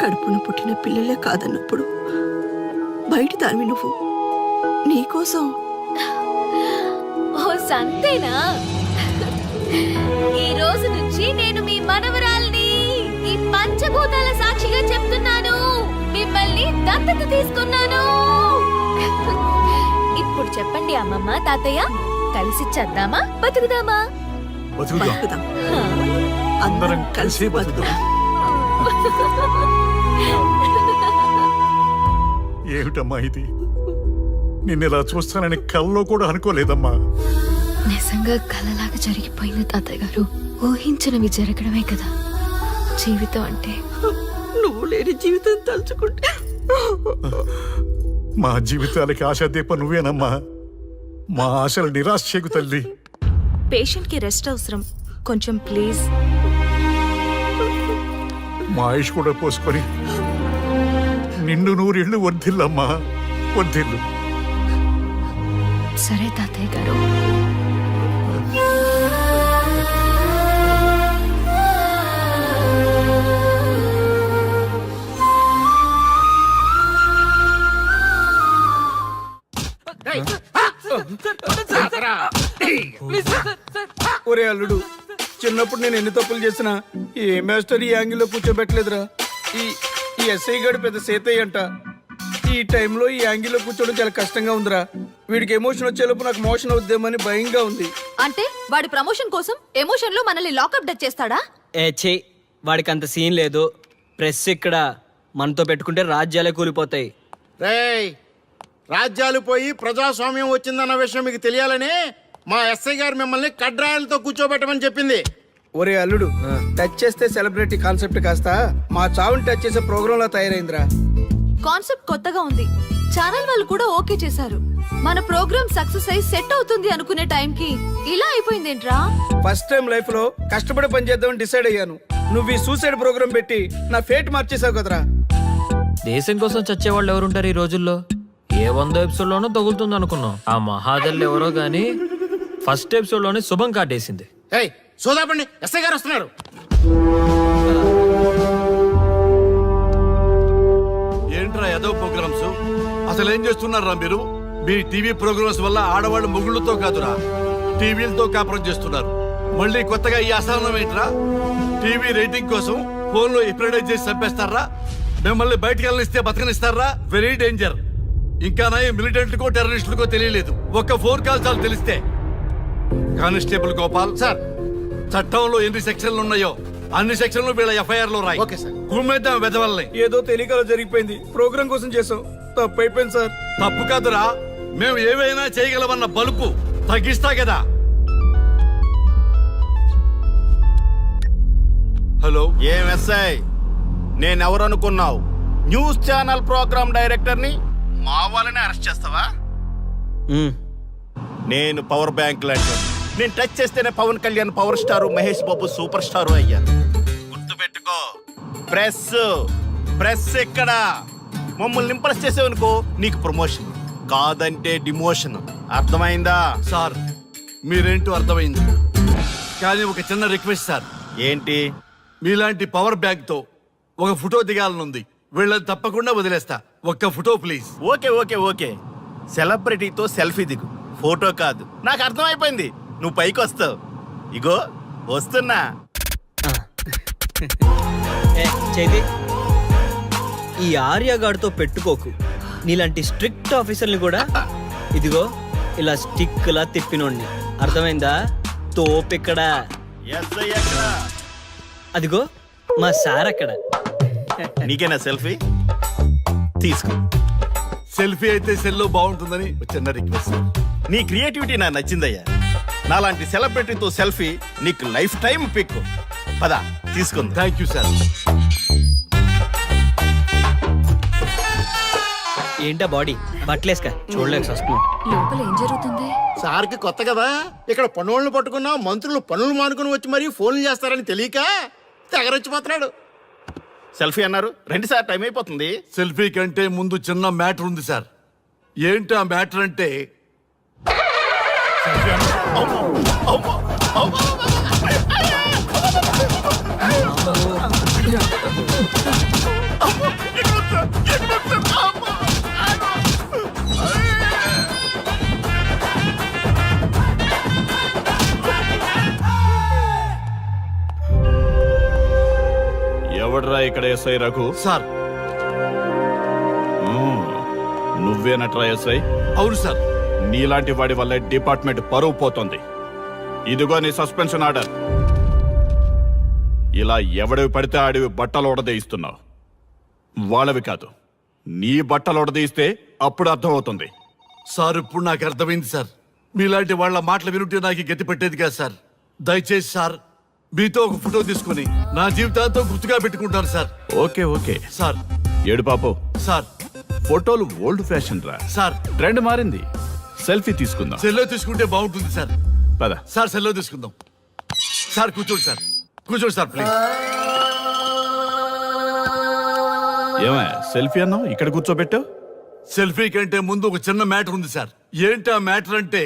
కడుపున పుట్టిన పిల్లలే కాదన్నప్పుడు బయట దానివి నువ్వు నీకోసం. ఓ సంతేనా? ఈ రోజు నుంచి నేను మీ మనవరాల్ని. ఈ పంచభూతాల సాక్షిగా చెప్తున్నాను, మిమ్మల్ని దత్తత తీసుకున్నాను. ఇప్పుడు చెప్పండి అమ్మమ్మ, తాతయ్య, కలిసి చేద్దామా, బతుకుదామా? బతుకుదాం. అందరం కలిసి బతుకుదాం. ఏమిటమ్మా ఇది? నిన్నెలా చూస్తానని కల్లో కూడా అనుకోలేదమ్మా. నిజంగా కలలాగా జరిగిపోయింది తాతయ్య గారు. ఊహించినవి జరగడమే కదా జీవితం అంటే. నువ్వు లేని జీవితం తలుచుకుంటే మా జీవితాలకి ఆశాదీప నువ్వేనమ్మా. మా ఆశలు నిరాశ చేయకు తల్లి. పేషెంట్ కి రెస్ట్ అవసరం, కొంచెం ప్లీజ్. మా ఆయుష్ కూడా పోసుకొని నిండు నూరేళ్లు వర్ధిల్లమ్మా, వర్ధిల్లు. సరే తాతయ్య గారు. ఒరే అల్లుడు, చిన్నప్పుడు నేను ఎన్ని తప్పులు చేసినా ఏ మాస్టర్ ఈ యాంగిల్లో కూర్చోబెట్టలేదురా. ఈ ఎస్ఐ గడు పెద్ద సేతయ్య అంట. ఈ టైంలో ఈ యాంగిల్లో కూర్చోవడం చాలా కష్టంగా ఉందిరా. వీడికి ఎమోషన్ వచ్చేలోపు నాకు మోషన్ అవుద్దేమని భయంగా ఉంది. అంటే వాడి ప్రమోషన్ కోసం ఎమోషన్ లో మనల్ని లాకప్ డెత్ చేస్తాడా? ఛీ, వాడికి అంత సీన్ లేదు. ప్రెస్ ఇక్కడ మనతో పెట్టుకుంటే రాజ్యాలే కూలిపోతాయి. రేయ్, రాజ్యాలు పోయి ప్రజాస్వామ్యం వచ్చిందన్న విషయం మీకు తెలియాలని మా ఎస్ఐ గారు మిమ్మల్ని కడ్రాయలతో కూర్చోబెట్టమని చెప్పింది. ఒరే అల్లుడు, టచ్ చేస్తే సెలబ్రిటీ కాన్సెప్ట్ కాస్త మా చావుని టచ్ చేసే ప్రోగ్రామ్ లా తయారైందిరా. కాన్సెప్ట్ కొత్తగా ఉంది. ఛానల్ వాళ్ళు కూడా ఓకే చేశారు. మన ప్రోగ్రామ్ సక్సెస్ అయి సెట్ అవుతుంది అనుకునే టైంకి ఇలా అయిపోయిందేంట్రా? ఫస్ట్ టైం లైఫ్ లో కష్టపడి పని చేద్దామని డిసైడ్ అయ్యాను. నువ్వు ఈ సూసైడ్ ప్రోగ్రామ్ పెట్టి నా ఫేట్ మార్చేసావు కదరా. దేశం కోసం చచ్చేవాళ్ళు ఎవరుంటారు ఈ రోజుల్లో? ఏ 100 ఎపిసోడ్ లోనో తగులుతుంది అనుకున్నాం. ఆ మహాదల్ ఎవరో గానీ ఫస్ట్ ఎపిసోడ్ లోనే శుభం కాటేసింది. ఏయ్, సోదాపండి, ఎస్ఐ గారు వస్తున్నారు. ఏంట్రా ఏదో ప్రోగ్రామ్స్? అసలు ఏం చేస్తున్నారా మీరు? మీ టీవీ ప్రోగ్రామ్స్ వల్ల ఆడవాళ్ళు మొగుళ్ళతో కాదురా, టీవీలతో కాపురం చేస్తున్నారు. మళ్ళీ కొత్తగా ఈ అసహనం ఏంట్రా? టీవీ రేటింగ్ కోసం ఫోన్లో ఎప్రిడైజ్ చేసి చంపేస్తారా? మిమ్మల్ని బయటకు వెళ్ళనిస్తే బతకనిస్తారా? Very danger. ఇంకా మిలిటెంట్కో టెర్రరిస్టులకో తెలియలేదు, ఒక్క ఫోన్ కాల్ చాలు తెలిస్తే. కానిస్టేబుల్ గోపాల్ సార్, చట్టంలో ఎన్ని సెక్షన్లు ఉన్నాయో అన్ని సెక్షన్లు వీళ్ళ ఎఫ్ఐఆర్ లో రాయి. Okay sir. కుమ్మేద్దాం వెదవల్ని. ఏదో తెలియకలో జరిగిపోయింది. ప్రోగ్రామ్ కోసం చేసాం, తప్పు అయిపోయింది సార్. తప్పు కాదురా, మేము ఏవైనా చేయగలమన్న బలుపు తగ్గిస్తా కదా. హలో, ఏం ఎస్ఐ, నేనెవరనుకున్నావు? న్యూస్ ఛానల్ ప్రోగ్రామ్ డైరెక్టర్ ని మా వాళ్ళని అరెస్ట్ చేస్తావా? నేను పవర్ బ్యాంక్ లాంటి. నేను టచ్ చేస్తేనే Pawan Kalyan power star, Mahesh Babu super star అయ్యాను. గుర్తుపెట్టుకో, ప్రెస్ ఇక్కడ మమ్మల్ని ఇంప్రెస్ చేసేవనుకో నీకు ప్రమోషన్, కాదంటే డిమోషన్. అర్థమైందా? సార్ మీరేంటో అర్థమైంది, కానీ ఒక చిన్న రిక్వెస్ట్ సార్. ఏంటి? మీలాంటి పవర్ బ్యాంక్ తో ఒక ఫోటో దిగాలనుంది. వీళ్ళని తప్పకుండా వదిలేస్తా, ఒక్క photo please. Okay okay okay, సెలబ్రిటీతో సెల్ఫీ దిగు, ఫోటో కాదు. నాకు అర్థమైపోయింది, నువ్వు పైకి వస్తావు. ఇగో వస్తున్నా. చేతి, ఈ ఆర్యగాడితో పెట్టుకోకు. నీలాంటి స్ట్రిక్ట్ ఆఫీసర్ని కూడా ఇదిగో ఇలా స్టిక్ లా తిప్పినోడిని. అర్థమైందా? తోపిక్కడ. అదిగో మా సార్ అక్కడ. నీకేనా సెల్ఫీ? తీసుకో. సెల్ఫీ అయితే సెల్లో బాగుంటుందని ఒక చిన్న రిక్వెస్ట్ సార్. నీ క్రియేటివిటీ నాకు నచ్చిందయ్యా. నాలాంటి సెలబ్రిటీతో సెల్ఫీ నీకు లైఫ్ టైం పిక్. పద తీసుకుంది. Thank you sir. ఏంటా బాడీ బట్టలేసుక చూడలేక వస్తున్నాం. లోపల ఏం జరుగుతుంది? సార్కి కొత్త కదా, ఇక్కడ పనులను పట్టుకున్నా మంత్రులు పనులు మానుకుని వచ్చి మరీ ఫోన్లు చేస్తారని తెలియక తెగరొచ్చిపోతున్నాడు. సెల్ఫీ అన్నారు, రండి సార్, టైం అయిపోతుంది. సెల్ఫీ కంటే ముందు చిన్న మ్యాటర్ ఉంది సార్. ఏంటి ఆ మ్యాటర్ అంటే ఎవడ్రా ఇక్కడ ఎస్ఐ రఘు? సార్. నువ్వేనట్రా ఎస్ఐ? అవును సార్. నీలాంటి వాడి వల్లే డిపార్ట్మెంట్ పరువు పోతుంది. ఇదిగో నీ సస్పెన్షన్ ఆర్డర్. ఇలా ఎవడివి పడితే ఆడివి బట్టలు ఉడదీయిస్తున్నావు. వాళ్ళవి కాదు, నీ బట్టలు ఉడదీయిస్తే అప్పుడు అర్థమవుతుంది. సార్ ఇప్పుడు నాకు అర్థమైంది సార్. మీలాంటి వాళ్ళ మాటలు వినుంటే నాకు ఈ గతి పెట్టేది కాదు సార్. దయచేసి సార్ మీతో ఒక ఫోటో తీసుకుని నా జీవితాంతో గుర్తుగా పెట్టుకుంటాను సార్. Okay okay sir. ఏడు పాపు సార్. ఫోటోలు ఓల్డ్ ఫ్యాషన్ రా సార్. ట్రెండ్ మారింది. సెల్ఫీ తీసుకుందాం. సెల్లో తీసుకుంటే బాగుంటుంది సార్. పద సార్ సెల్లో తీసుకుందాం. సార్ కూర్చోండి సార్. కూర్చోండి సార్ ప్లీజ్. ఏమయ్య సెల్ఫీ అన్నావు, ఇక్కడ కూర్చోబెట్టావు? సెల్ఫీ కంటే ముందు ఒక చిన్న మ్యాటర్ ఉంది సార్. ఏంటి ఆ మ్యాటర్ అంటే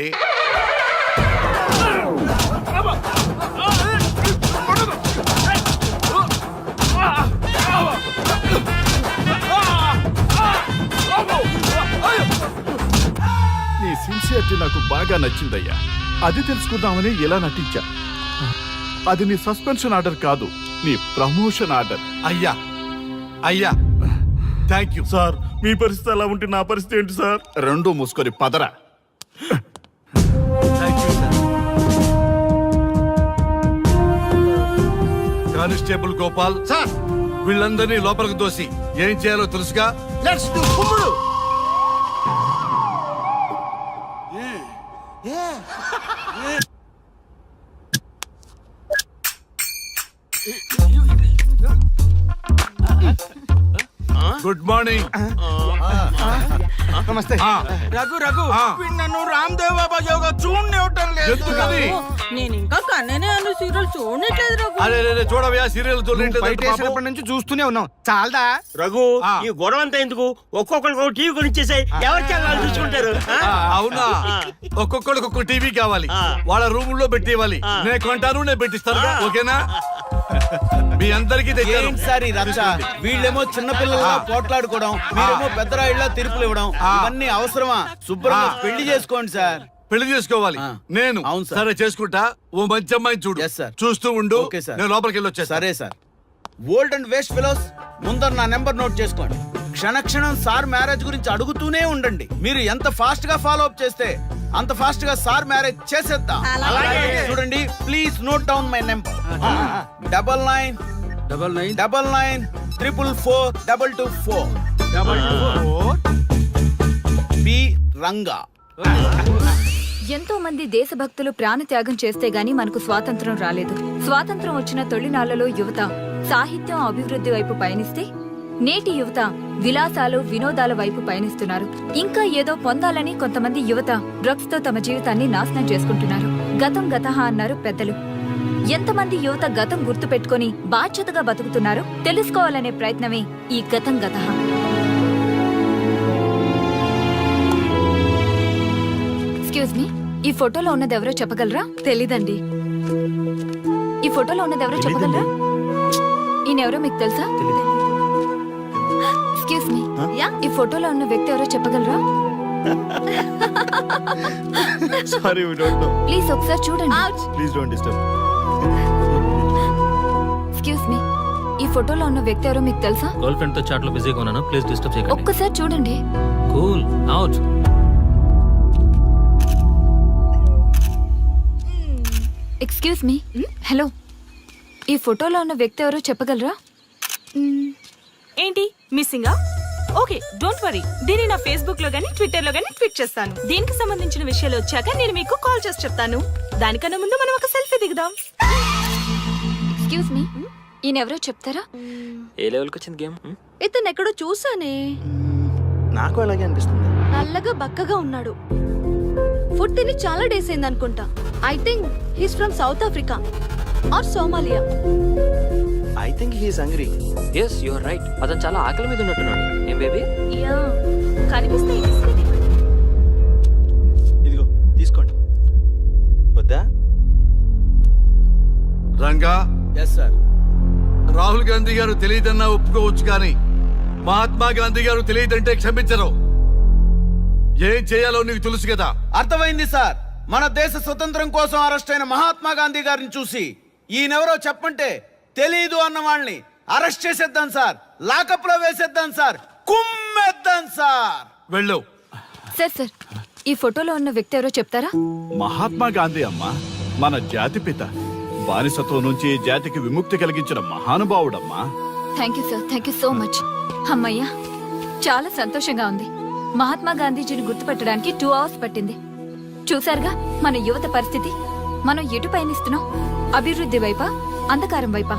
నీ సిన్సియరిటీ నాకు బాగా నచ్చిందయ్యా. అది తెలుసుకుందామని ఇలా నటించా. అది నీ సస్పెన్షన్ ఆర్డర్ కాదు, నీ ప్రమోషన్ ఆర్డర్. అయ్యా అయ్యా థ్యాంక్ యూ సార్. మీ పరిస్థితి అలా ఉంటే నా పరిస్థితి ఏంటి సార్? రెండు మూసుకొని పదరా. Thank you sir. Constable Gopal sir, వీళ్ళందరినీ లోపలికి దోసి ఏం చేయాలో తెలుసుగా. లెట్స్ డు కుమ్ముడు. Good morning. నమస్తే. రఘు రఘు నన్ను రామ్దేవ్ బాబా యోగా చూడనివ్వటం లేదు. ఎందుకని? నేను ఇంకా కన్ననే అను సీరియల్ చూడట్లేదు అరే చూడవయ్యా సీరియల్ చూడలేదు. నుంచి చూస్తూనే ఉన్నాం. చాలదా? రఘు ఈ గొడవ అంతా ఎందుకు? ఒక్కొక్కరికి ఒక టీవీ కొనిచ్చేసాయి, ఎవరి ఛానల్ చూసుకుంటారు. అవునా? ఒక్కొక్కడికి ఒక్కొక్క టీవీ కావాలి, వాళ్ళ రూమ్ లో పెట్టి ఇవ్వాలి. నేను కొంటాను, నేను పెట్టిస్తాను. ఓకేనా? మీ అందరికీ తెచ్చాను. ఏంటి సార్ ఈ రచ్చ? వీళ్ళేమో చిన్నపిల్లలా పోట్లాడుకోవడం, మీరేమో పెద్దరాయిళ్ళ తీర్పులు ఇవ్వడం, ఇవన్నీ అవసరమా? శుభ్రంగా పెళ్లి చేసుకోండి సార్. పెళ్లి చేసుకోవాలి నేను. అవును సార్. సరే చేసుకుంటా. ఓ మంచి అమ్మాయిని చూడు. Yes, sir. చూస్తూ ఉండు. Okay, sir. నేను లోపలికి వెళ్ళి వచ్చేస్తా. సరే sir. Old and waste fellows, ముందర నా నెంబర్ నోట్ చేసుకోండి. క్షణక్షణం సార్ మ్యారేజ్ గురించి అడుగుతూనే ఉండండి. మీరు ఎంత ఫాస్ట్ గా ఫాలో అప్ చేస్తే అంత ఫాస్ట్ గా సార్ మ్యారేజ్ చేసేద్దాం. చూడండి, please note down my number. 9999442224. B Ranga. ఎంతో మంది దేశభక్తులు ప్రాణత్యాగం చేస్తే గాని మనకు స్వాతంత్రం రాలేదు. స్వాతంత్రం వచ్చిన తొలినాళ్లలో యువత సాహిత్యం అభివృద్ధి వైపు పయనిస్తే నేటి యువత విలాసాలు వినోదాల వైపు పయనిస్తున్నారు. ఇంకా ఏదో పొందాలని కొంతమంది యువత డ్రగ్స్ తో తమ జీవితాన్ని నాశనం చేసుకుంటున్నారు. గతం గతహ అన్నారు పెద్దలు. ఎంతమంది యువత గతం గుర్తు పెట్టుకుని బాధ్యతగా బతుకుతున్నారో తెలుసుకోవాలనే ప్రయత్నమే ఈ గతం గతహ. ఎక్స్క్యూజ్ మీ, ఈ ఫోటోలో ఉన్నది ఎవరో చెప్పగలరా? తెలీదండి. ఈ ఫోటోలో ఉన్నది ఎవరో చెప్పగలరా? ఈయనెవరో మీకు తెలుసా? ఎక్స్క్యూజ్ మీ, ఈ ఫోటోలో ఉన్న వ్యక్తి ఎవరో చెప్పగలరా? Sorry, we don't know. Please ఒకసారి చూడండి. Please don't disturb. Excuse me, ఈ ఫోటోలో ఉన్న వ్యక్తి ఎవరో మీకు తెలుసా? గర్ల్ ఫ్రెండ్ తో చాట్ లో బిజీగా ఉన్నాను, ప్లీజ్ డిస్టర్బ్ చేయకండి. ఒక్కసారి చూడండి. Cool out. Excuse me, hello, ఈ ఫోటోలో ఉన్న వ్యక్తి ఎవరో చెప్పగలరా? ఏంటి మిస్సింగా? ఓకే డోంట్ వరీ దీన్ని నా ఫేస్బుక్ లో గానీ ట్విట్టర్ లో గానీ ట్వీట్ చేస్తాను. దీనికి సంబంధించిన విషయాలు వచ్చాక నేను మీకు కాల్ చేసి చెప్తాను. దానికన్నా ముందు మనం ఒక సెల్ఫీ దిగుదాం. ఎక్స్క్యూజ్ మీ, ఈయనెవరో చెప్తారా? ఏ లెవెల్కి వచ్చింది గేమ్? ఇతను ఎక్కడో చూసానే. నాకు అలాగే అనిపిస్తుంది. నల్లగా బక్కగా ఉన్నాడు. ఫుడ్ తిని చాలా డేస్ అయింది అనుకుంటా. I think he's from South Africa or Somalia. I think he's hungry. Yes you are right. అతను చాలా ఆకలి మీద ఉన్నట్టున్నాడు. ఏం బేబీ? యా కనిపిస్తే ఈ బిస్కెట్ ఇవ్వండి. ఇదిగో తీసుకోండి. వద్దా? Ranga, yes sir. రాహుల్ గాంధీ గారు తెలియదన్నా ఒప్పుకోవచ్చు కానీ మహాత్మా గాంధీ గారు తెలియదంటే క్షమించరు. ఏం చేయాలో నీకు తెలుసు కదా. అర్థమైంది సార్. మన దేశ స్వతంత్రం కోసం అరెస్ట్ అయిన మహాత్మా గాంధీ గారిని చూసి ఈయనెవరో చెప్పంటే తెలీదు అన్న వాళ్ళని అరెస్ట్ చేసేద్దాం సార్. లాకప్ లో వేసేద్దాం సార్. కుమ్మేద్దాం సార్. వెళ్ళు. సార్ ఈ ఫోటోలో ఉన్న వ్యక్తి ఎవరో చెప్తారా? మహాత్మా గాంధీ అమ్మ మన జాతిపిత. బానిసత్వం నుంచి జాతికి విముక్తి కలిగించిన మహానుభావుడమ్మా. Thank you sir, thank you so much. అమ్మయ్యా, చాలా సంతోషంగా ఉంది. మహాత్మా గాంధీజీని గుర్తుపట్టడానికి 2 hours పట్టింది. చూసారుగా మన యువత పరిస్థితి. మనం ఎటు పయనిస్తున్నాం? అభివృద్ధి వైపా, అంధకారం వైపా?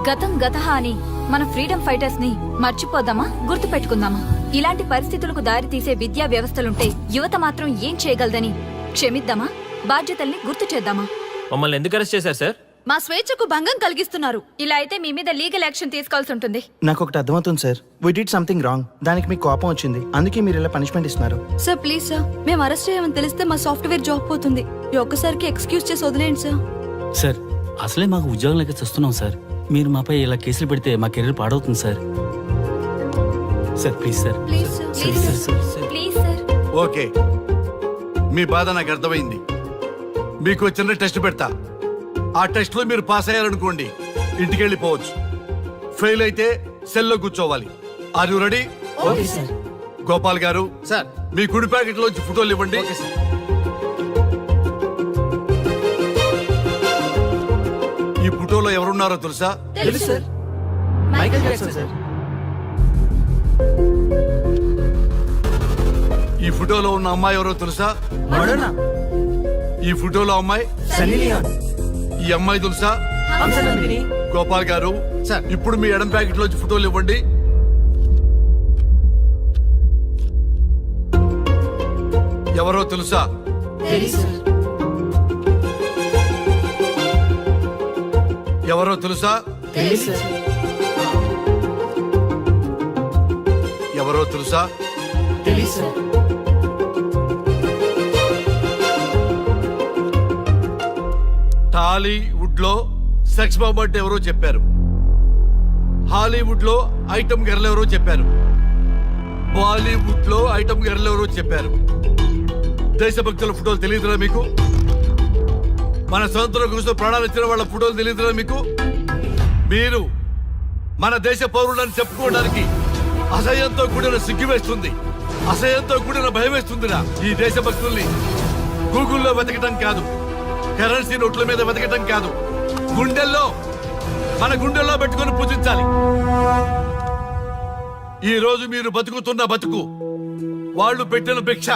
గతం గతహ అని మన ఫ్రీడమ్ ఫైటర్స్ ని మర్చిపోదామా, గుర్తు పెట్టుకుందామా? ఇలాంటి పరిస్థితులకు దారి తీసే విద్యా వ్యవస్థలుంటే యువత మాత్రం ఏం చేయగలదని క్షమిద్దామా? బాధ్యతల్ని గుర్తు చేద్దామా? మమ్మల్ని ఎందుకు అరెస్ట్ చేశారు సార్? మా స్వేచ్ఛకు భంగం కలిగిస్తున్నారు. ఇలా అయితే మీ మీద లీగల్ యాక్షన్ తీసుకోవాల్సి ఉంటుంది. నాకు ఒకటి అర్థమవుతుంది sir. We did something wrong. దానికి మీకు కోపం వచ్చింది, అందుకే మీరు ఇలా పనిష్మెంట్ ఇస్తున్నారు. సార్ ప్లీజ్ సార్, మేము అరెస్ట్ చేయమని తెలిస్తే మా సాఫ్ట్వేర్ జాబ్ పోతుంది. ఈ ఒక్కసారికి ఎక్స్క్యూజ్ చేసి వదిలేండి సార్. సార్ అసలే మాకు ఉద్యోగం లేక చూస్తున్నాం సార్. మీరు మాపై ఇలా కేసులు పెడితే మా కెరీర్ పాడవుతుంది sir. Sir please sir. Please sir, please sir. Please sir. Okay, మీ బాధ నాకు అర్థమైంది. మీకు చిన్న టెస్ట్ పెడతా. ఆ టెస్ట్ లో మీరు పాస్ అయ్యారనుకోండి, ఇంటికి వెళ్ళిపోవచ్చు. ఫెయిల్ అయితే సెల్లో కూర్చోవాలి. Are you ready? గోపాల్ గారు సార్. మీ కుడి ప్యాకెట్ లోంచి ఫోటోలు ఇవ్వండి. ఈ ఫోటోలో ఎవరున్నారో తెలుసా? తెలుసు సార్. Michael Jackson sir. ఈ ఫోటోలో ఉన్న అమ్మాయి ఎవరో తెలుసా? మడోనా. ఈ ఫోటోలో అమ్మాయి సన్నీ లియోన్. ఈ అమ్మాయి తెలుసా? హంసనందిని. గోపాల్ గారు సార్. ఇప్పుడు మీ ఎడం ప్యాకెట్ లోంచి ఫోటోలు ఇవ్వండి. ఎవరో తెలుసా? ఎవరో తెలుసా? ఎవరో తెలుసా? టాలీవుడ్ లో సెక్స్ బాంబ్ అంటే ఎవరో చెప్పారు. హాలీవుడ్ లో ఐటమ్ గర్ల్ ఎవరో చెప్పారు. బాలీవుడ్ లో ఐటమ్ గర్ల్ ఎవరో చెప్పారు. దేశభక్తుల ఫోటోలు తెలియదురా మీకు? మన స్వతంత్రం కోసం ప్రాణాలు ఇచ్చిన వాళ్ళ ఫోటోలు తెలియదురా మీకు? మీరు మన దేశ పౌరులని చెప్పుకోవడానికి అసహ్యంతో కూడిన సిగ్గు వేస్తుంది, అసహ్యంతో కూడిన భయం వేస్తుందిరా. ఈ దేశభక్తుల్ని గూగుల్లో వెతకటం కాదు, కరెన్సీ నోట్ల మీద వెతకటం కాదు, మన గుండెల్లో పెట్టుకొని పూజించాలి. ఈ రోజు మీరు బతుకుతున్న బతుకు వాళ్ళు పెట్టిన భిక్ష.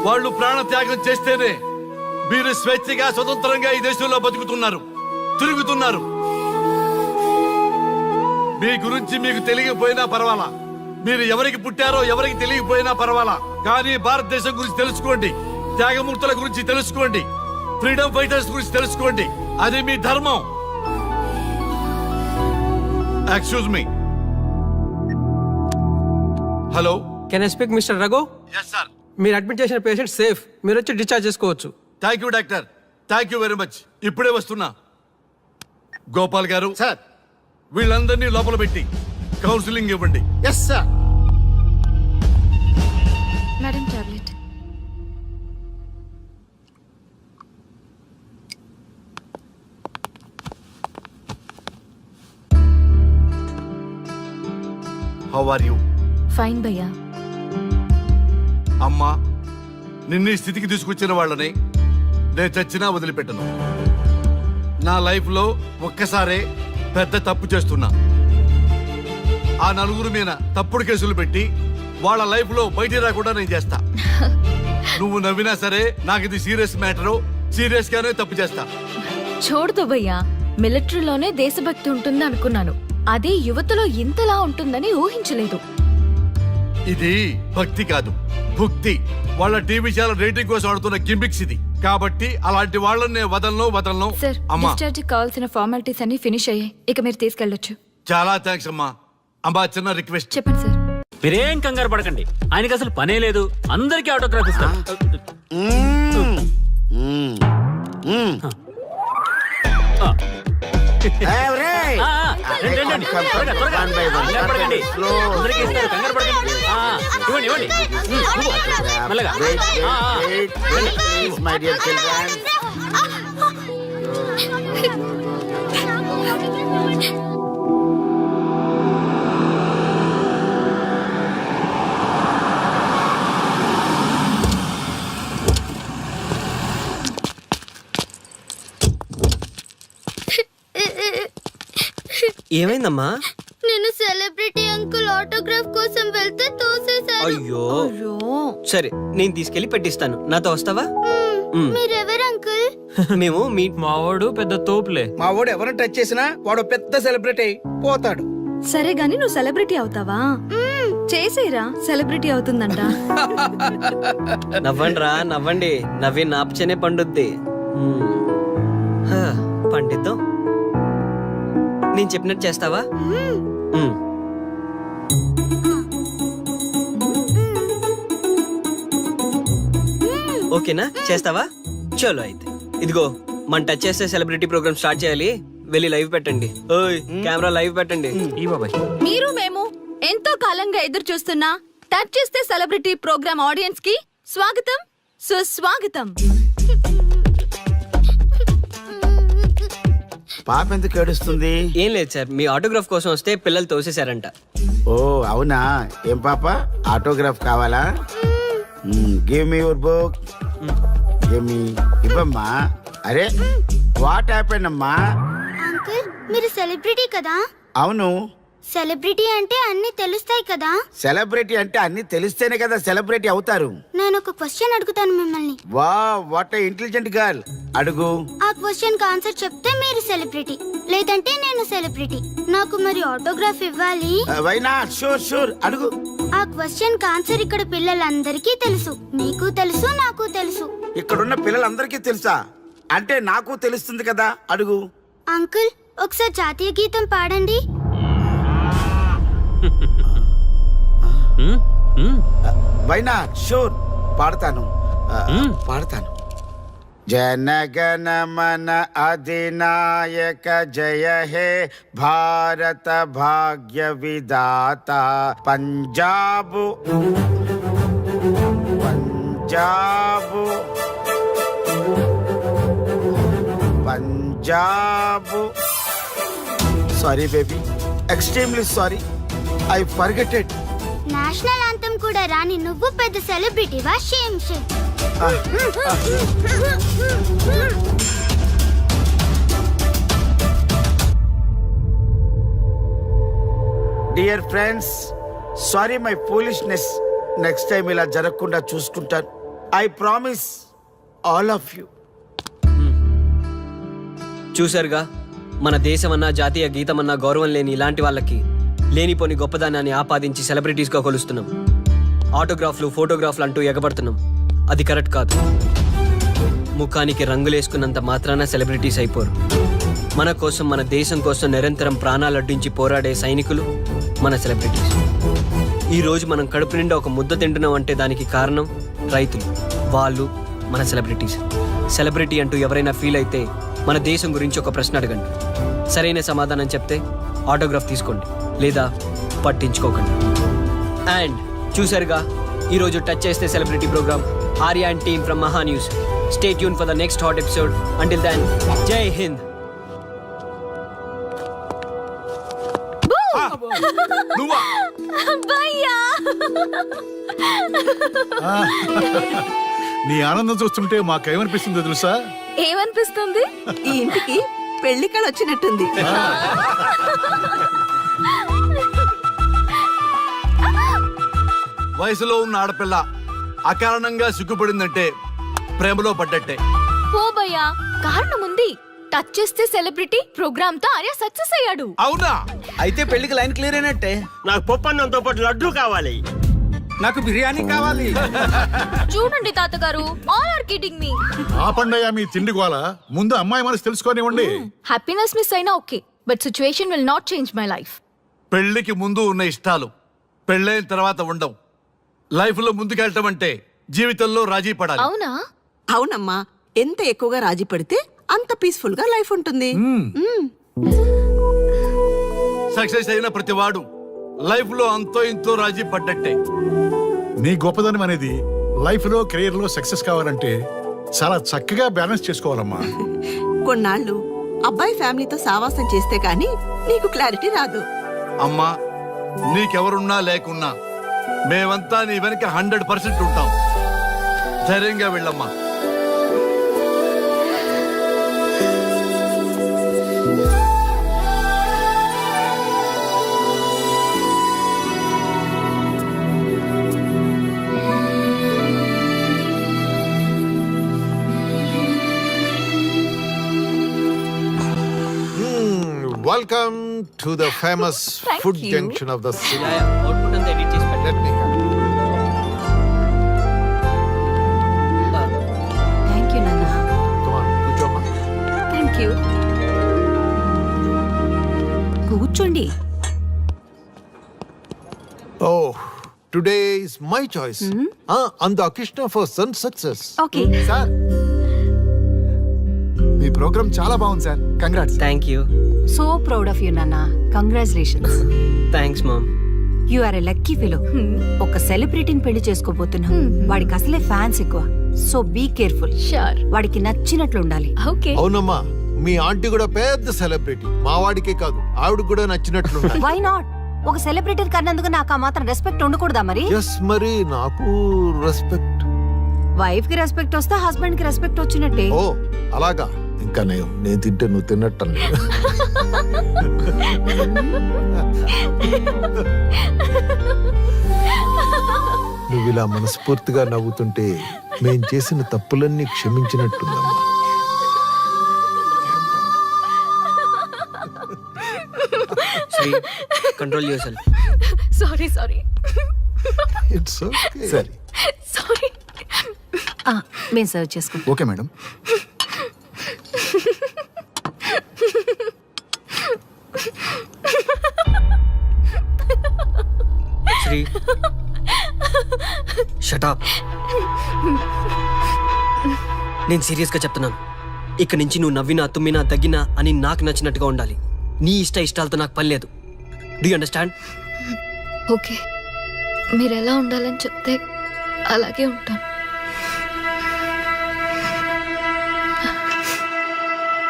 వాళ్ళు ప్రాణ త్యాగం చేస్తేనే మీరు స్వేచ్ఛగా స్వతంత్రంగా ఈ దేశంలో బతుకుతున్నారు, తిరుగుతున్నారు. మీ గురించి మీకు తెలియకపోయినా పర్వాలా, మీరు ఎవరికి పుట్టారో ఎవరికి తెలియకపోయినా పర్వాలా, కానీ భారతదేశం గురించి తెలుసుకోండి, త్యాగమూర్తుల గురించి తెలుసుకోండి, ఫ్రీడమ్ ఫైటర్స్ గురించి తెలుసుకోండి. అది మీ ధర్మం. Excuse me. Hello, can I speak mister Raghu? Yes sir. మీరు అడ్మిట్ చేసిన పేషెంట్ సేఫ్. మీరు వచ్చి డిశ్చార్జ్ చేసుకోవచ్చు. Thank you doctor, thank you very much. ఇప్పుడే వస్తున్నా. గోపాల్ గారు సార్. వీళ్ళందరినీ లోపల పెట్టి కౌన్సిలింగ్ ఇవ్వండి. Yes sir. Madam tablet. How are you? Fine భయ్యా. అమ్మా, నిన్ను ఈ స్థితికి తీసుకొచ్చిన వాళ్ళని నేను చచ్చినా వదిలిపెట్టను. నా లైఫ్ లో ఒక్కసారే పెద్ద తప్పు చేస్తున్నా. ఆ నలుగురు మీద తప్పుడు కేసులు పెట్టి వాళ్ళ లైఫ్ లో బయట రాకుండా నేను చేస్తా. నువ్వు నవ్వినా సరే నాకు ఇది సీరియస్ మ్యాటరు, సీరియస్ గానే తప్పు చేస్తా. చూడదు భయ్యా, మిలిటరీలోనే దేశభక్తి ఉంటుంది అనుకున్నాను. అదే యువతలో ఇంతలా ఉంటుందని ఊహించలేదు. ఇది భక్తి కాదు, భుక్తి. వాళ్ళ టీవీ ఛానల్ రేటింగ్ కోసం ఆడుతున్న గిమిక్స్ ఇది. కాబట్టి అలాంటి వాళ్ళని నేను వదలను. సార్, అమ్మా డిశ్చార్జ్ కావాల్సిన ఫార్మాలిటీస్ అన్ని ఫినిష్ అయ్యాయి. ఇక మీరు తీసుకెళ్ళొచ్చు. చాలా థ్యాంక్స్ అమ్మా. అమ్మా చిన్న రిక్వెస్ట్. చెప్పండి సార్. మీరేం కంగారు పడకండి, ఆయనకి అసలు పనే లేదు. అందరికీ ఆటోగ్రాఫ్ ఇస్తారు. రండి, రండి. త్వరగా, త్వరగా. కంగారు పడకండి. అందరికీ ఇస్తారు, కంగారు పడకండి. ఇవ్వండి, ఇవ్వండి. మెల్లగా. ఏమైందమ్మా? నేను సెలబ్రిటీ అంకుల్ ఆటోగ్రాఫ్ కోసం వెళ్తే తోసేశారు. అయ్యో, సరే నేను తీసుకెళ్లి పెట్టిస్తాను. నాతో వస్తావా? మీరెవరు అంకుల్? మేము మీ మావాడు పెద్ద తోపులే. మా వాడు ఎవరిని టచ్ చేసినా వాడు పెద్ద సెలబ్రిటీ అయి పోతాడు. సరే గాని నువ్వు సెలబ్రిటీ అవుతావా? చేసేరా, సెలబ్రిటీ అవుతుందంట. నవ్వండి రా, నవ్వండి. నవ్వి నాపచనే పండుద్ది. పండిద్దాం. నేను చెప్పినట్టు చేస్తావా? ఓకేనా? చేస్తావా? చలో అయితే. ఇదిగో, మన టచ్ చేస్తే సెలబ్రిటీ ప్రోగ్రామ్ స్టార్ట్ చేయాలి. వెళ్ళి లైవ్ పెట్టండి. ఓయ్, కెమెరా లైవ్ పెట్టండి. ఈ బాబాయ్, మీరు మేము ఎంతో కాలంగా ఎదురు చూస్తున్న టచ్ చేస్తే సెలబ్రిటీ ప్రోగ్రామ్ ఆడియన్స్ కి స్వాగతం, సుస్వాగతం. పాప ఎందుకు ఏడుస్తుంది? ఏం లేదు సార్, మీ ఆటోగ్రాఫ్ కోసం వస్తే పిల్లలు తోసేశారంట. ఓ అవునా? ఏం పాప, ఆటోగ్రాఫ్ కావాలా? Give me your book. Give me. ఇవ్వమ్మా. అరే, వాట్ హ్యాపెండ్ అమ్మా? అంకుల్, మీరు సెలబ్రిటీ కదా? అవును. సెలబ్రిటీ అంటే అన్ని తెలుస్తాయి కదా? సెలబ్రిటీ అంటే అన్ని తెలిస్తేనే కదా సెలబ్రిటీ అవుతారు. నేను ఒక క్వశ్చన్ అడుగుతాను మిమ్మల్ని. వా, వాట్ ఏ ఇంటెలిజెంట్ గర్ల్. అడుగు. ఆ క్వశ్చన్ కి ఆన్సర్ చెప్తే మీరు సెలబ్రిటీ, లేదంటే నేను సెలబ్రిటీ. నాకు మరి ఆటోగ్రాఫ్ ఇవ్వాలి. Why not? షూర్ షూర్, అడుగు. ఆ క్వశ్చన్ కి ఆన్సర్ ఇక్కడ పిల్లలందరికీ తెలుసు. మీకు తెలుసు, నాకు తెలుసు. ఇక్కడున్న పిల్లలందరికీ తెలుసా? అంటే నాకు తెలుస్తుంది కదా. అడుగు. అంకుల్, ఒకసారి జాతీయ గీతం పాడండి. Why not? షూర్, పాడతాను. పాడతాను. జనగణ మన అధినాయక జయ హే భారత భాగ్య విధాత. Punjab Punjab Punjab. Sorry baby, extremely sorry. I forgeted. National anthem కూడా రాని నువ్వు పెద్ద సెలబ్రిటీవా? Shame shame. Dear friends, sorry my foolishness. Next time ఇలా జరగకుండా చూసుకుంటాను. I promise all of you. చూసారుగా, మన దేశమన్నా జాతీయ గీతమన్నా గౌరవం లేని ఇలాంటి వాళ్ళకి లేనిపోని గొప్పదానాన్ని ఆపాదించి సెలబ్రిటీస్గా కొలుస్తున్నాం. ఆటోగ్రాఫ్లు, ఫోటోగ్రాఫ్లు అంటూ ఎగబడుతున్నాం. అది కరెక్ట్ కాదు. ముఖానికి రంగులేసుకున్నంత మాత్రాన సెలబ్రిటీస్ అయిపోరు. మన కోసం, మన దేశం కోసం నిరంతరం ప్రాణాలు అడ్డించి పోరాడే సైనికులు మన సెలబ్రిటీస్. ఈ రోజు మనం కడుపు నిండా ఒక ముద్ద తింటున్నాం అంటే దానికి కారణం రైతులు. వాళ్ళు మన సెలబ్రిటీస్. సెలబ్రిటీ అంటూ ఎవరైనా ఫీల్ అయితే మన దేశం గురించి ఒక ప్రశ్న అడగండి. సరైన సమాధానం చెప్తే ఆటోగ్రాఫ్ తీసుకోండి, లేదా పట్టించుకోకండి. అండ్ చూసారుగా, ఈరోజు టచ్ చేస్తే celebrity programme. Arya and team from Maha news. Stay tune for the next hot episode. Until then, Jai Hind. నీ ఆనందం చూస్తుంటే మాకేమనిపిస్తుందో తెలుసా? ఏమనిపిస్తుంది? ఈ ఇంటికి పెళ్లి కళ వచ్చినట్టుంది. వయసులో ఉన్న ఆడపిల్ల అకారణంగా సిగ్గుపడిందంటే ప్రేమలో పడ్డట్టే. పో భయ్యా, కారణం ఉంది. టచ్ చేస్తే సెలబ్రిటీ ప్రోగ్రామ్ తో ఆర్య సక్సెస్ అయ్యాడు. అవునా? అయితే పెళ్లికి లైన్ క్లియర్ అయినట్టే. నాకు పప్పన్నంతో పాటు లడ్డు కావాలి. నాకు బిర్యానీ కావాలి. చూడండి తాతగారు, ఆల్ ఆర్ కిడింగ్ మీ. ఆపండయ్యా మీ తిండి గోల. ముందు అమ్మాయి మనసు తెలుసుకోనివ్వండి. హ్యాపీనెస్ మిస్ అయినా okay, but situation will not change my life. పెళ్లికి ముందు ఉన్న ఇష్టాలు పెళ్ళైన తర్వాత ఉండవు. లైఫ్ లో ముందుకెళ్ళటం అంటే జీవితంలో రాజీ పడాలి. అవునా? అవునమ్మా, ఎంత ఎక్కువగా రాజీ పడితే అంత పీస్ఫుల్ గా లైఫ్ ఉంటుంది. సక్సెస్ అయిన ప్రతి వాడు లైఫ్ లో అంతో ఇంతో రాజీ పడ్డట్టే. నీ గొప్పదనం అనేది లైఫ్ లో కెరీర్ లో సక్సెస్ కావాలంటే చాలా చక్కగా బ్యాలెన్స్ చేసుకోవాలమ్మా. కొన్నాళ్ళు అబ్బాయి ఫ్యామిలీతో సావాసం చేస్తే గానీ నీకు క్లారిటీ రాదు. అమ్మా, నీకెవరున్నా లేకున్నా మేమంతా నీ వెనక 100% ఉంటాం. ధైర్యంగా వెళ్ళమ్మా. Welcome to the famous Thank food you. junction of the city. Output అంతా ఎడిట్ చేసి పెట్టండి. Let me help. Thank you నాన్న. Come on, కూర్చోమ్మా. Thank you. కూర్చోండి. Oh, today is my choice. On the occasion of our son's success. Okay. Sir, మీ programme చాలా బాగుంది sir. Congrats. Thank you. So proud of you నాన్న. Congratulations. Thanks mom. You are a lucky fellow. ఒక సెలబ్రిటీని పెళ్లి చేసుకోబోతున్నాం. వాడికి అసలే ఫ్యాన్స్ ఎక్కువ, సో బీ కేర్ఫుల్. షూర్. వాడికి నచ్చినట్లు ఉండాలి. ఓకే. అవునమ్మా, మీ ఆంటీ కూడా పెద్ద సెలబ్రిటీ. మా వాడికే కాదు, ఆవిడ కూడా నచ్చినట్లు. Why not? ఒక సెలబ్రిటీ కన్నందుకు నాకు ఆ మాత్రం రెస్పెక్ట్ ఉండకూడదా మరి? ఎస్, మరి నాకు రెస్పెక్ట్. వైఫ్ కి రెస్పెక్ట్ వస్తే హస్బెండ్ కి రెస్పెక్ట్ వచ్చినట్టే. ఓ అలాగా? ఇంకా నేను తింటే నువ్వు తిన్నట్టు. నువ్వు ఇలా మనస్ఫూర్తిగా నవ్వుతుంటే మేం చేసిన తప్పులన్నీ క్షమించినట్టుందమ్మా. Sri, control yourself. Sorry sorry it's okay. సరే. సారీ. మేము సర్వ్ చేసుకుంటాం. Okay madam. Sri, shut up. నేను సీరియస్ గా చెప్తున్నాను. ఇక నుంచి నువ్వు నవ్వినా తుమ్మినా దగ్గినా అని నాకు నచ్చినట్టుగా ఉండాలి. నీ ఇష్టాలతో నాకు పని లేదు. Do you understand? ఓకే, మీరు ఎలా ఉండాలని చెప్తే అలాగే ఉంటాను.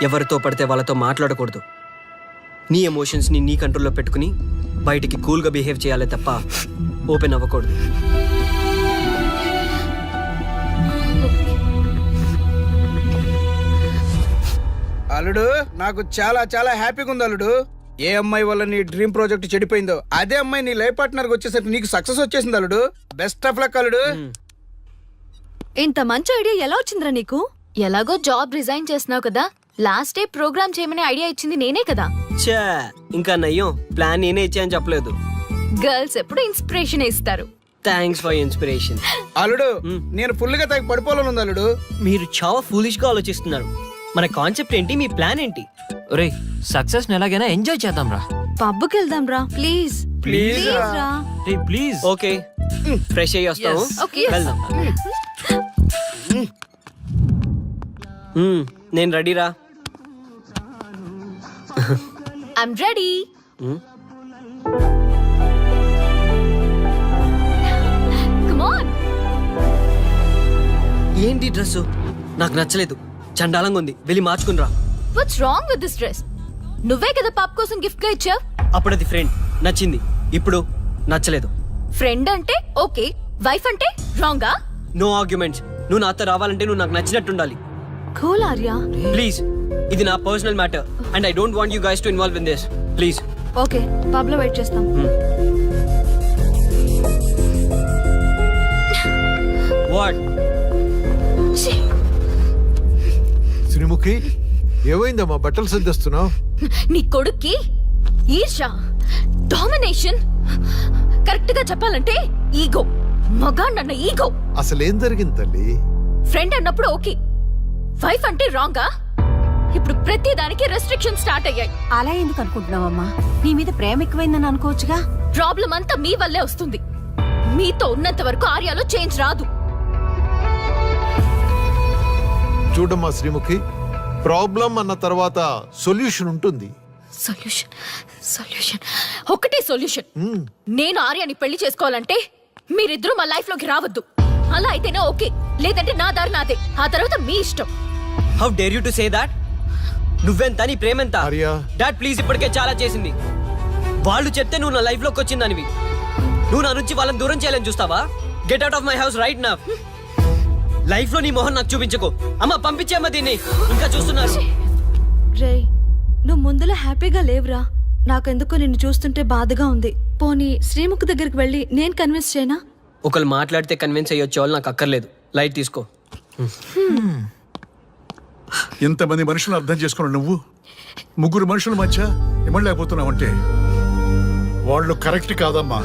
ఎవరితో పడితే వాళ్ళతో మాట్లాడకూడదు. నీ ఎమోషన్స్ని నీ కంట్రోల్లో పెట్టుకుని బయటికి కూల్గా బిహేవ్ చేయాలి తప్ప ఓపెన్ అవ్వకూడదు. అల్లుడు, నాకు చాలా చాలా హ్యాపీగా ఉంది అల్లుడు. ఏ అమ్మాయి వల్ల నీ డ్రీమ్ ప్రాజెక్ట్ చెడిపోయిందో అదే అమ్మాయి నీ లైఫ్ పార్ట్నర్ వచ్చేసరికి నీకు సక్సెస్ వచ్చేసింది అల్లుడు. బెస్ట్ ఆఫ్ లక్ అల్లుడు. ఇంత మంచి ఐడియా ఎలా వచ్చిందిరా నీకు? ఎలాగో జాబ్ రిజైన్ చేస్తున్నావు కదా, లాస్ట్ డే ప్రోగ్రామ్ చేయమని ఐడియా ఇచ్చింది నేనే కదా. చా, ఇంకా నయ్యం, ప్లాన్ నేనే ఇచ్చాయని చెప్పలేదు. గర్ల్స్ ఎప్పుడు ఇన్స్పిరేషన్ ఇస్తారు. Thanks for inspiration. అల్లుడు, నేను ఫుల్ గా తగ్గి పడిపోవాలని ఉంది అల్లుడు. మీరు చాలా ఫూలిష్ గా ఆలోచిస్తున్నారు. మన కాన్సెప్ట్ ఏంటి, మీ ప్లాన్ ఏంటి? రే, సక్సెస్ ని ఎలాగైనా ఎంజాయ్ చేద్దాం రా. పబ్కి వెళ్దాం రా ప్లీజ్. ప్లీజ్ రా. రే ప్లీజ్. ఓకే, ఫ్రెష్ అయ్యి వస్తాము. Okay. వెళ్దాం. నేను రెడీరా. I'm ready. Come on. ఏంటి డ్రెస్? నాకు నచ్చలేదు, చండాలంగా ఉంది. వెళ్ళి మార్చుకునిరా. What's wrong with this dress? నువ్వే కదా పాప్ కోసం గిఫ్ట్ గా ఇచ్చావు. అప్పుడు అది ఫ్రెండ్, నచ్చింది. ఇప్పుడు నచ్చలేదు. ఫ్రెండ్ అంటే ఓకే, వైఫ్ అంటే రాంగా? No arguments. నువ్వు నాతో రావాలంటే నువ్వు నాకు నచ్చినట్టు ఉండాలి. కూల్ ఆర్యా. ప్లీజ్, ఇది నా personal matter and I don't want you guys to involve in this. Please. Okay, pub లో వెయిట్ చేస్తాం. శ్రీముఖి ఏమైందమ్మా బట్టలు సర్దిస్తున్నావు? నీ కొడుక్కి ఈర్ష, డామినేషన్, కరెక్ట్ గా చెప్పాలంటే ఈగో, మగాండన్న ఈగో. అసలేం జరిగింది తల్లి? ఫ్రెండ్ అన్నప్పుడు ఓకే, వైఫ్ అంటే రాంగా? ఇప్పుడు ప్రతి దానికి రెస్ట్రిక్షన్ స్టార్ట్ అయ్యాయి. అలా ఎందుకు అనుకుంటున్నావమ్మా? నీ మీద ప్రేమ ఎక్కువైందని అనుకోవచ్చుగా. ప్రాబ్లం అంతా మీ వల్లే వస్తుంది. మీతో ఉన్నంత వరకు ఆర్యాలో చేంజ్ రాదు. చూడమ్మా శ్రీముఖి, ప్రాబ్లం అన్న తర్వాత సొల్యూషన్ ఉంటుంది. సొల్యూషన్, సొల్యూషన్, ఒకటే సొల్యూషన్. నేను ఆర్యాని పెళ్లి చేసుకోవాలంటే మీరిద్దరూ మా లైఫ్ లోకి రావద్దు. అలా అయితేనే ఓకే, లేదంటే నా దారి నాదే. ఆ తర్వాత మీ ఇష్టం. How dare you to say that? నువ్వెంత, నీ ప్రేమెంత? ఆర్యా, డాడ్ ప్లీజ్, ఇప్పటికే చాలా చేసింది. వాళ్ళు చెప్తే నువ్వు నా లైఫ్ లోకి వచ్చిందనివి. నువ్వు నా నుంచి వాళ్ళని దూరం చేయాలని చూస్తావా? Get out of my house right now. Life లో నీ మొహం నాకు చూపించకు. అమ్మ పంపించేమ్మా దీన్ని, ఇంకా చూస్తున్నారు. రే, నువ్వు ముందులో హ్యాపీగా లేవురా. నాకెందుకో నిన్ను చూస్తుంటే బాధగా ఉంది. పోనీ శ్రీముఖ్ దగ్గరికి వెళ్ళి నేను కన్విన్స్ చేయనా? ఒకళ్ళు మాట్లాడితే కన్విన్స్ అయ్యొచ్చే వాళ్ళు నాకు అక్కర్లేదు. లైట్ తీసుకో. ఇంతమంది మనుషులు అర్థం చేసుకున్న నువ్వు ముగ్గురు మనుషుల మధ్య ఇమ్మలేకపోతున్నావంటే వాళ్ళు కరెక్ట్ కాదమ్మా.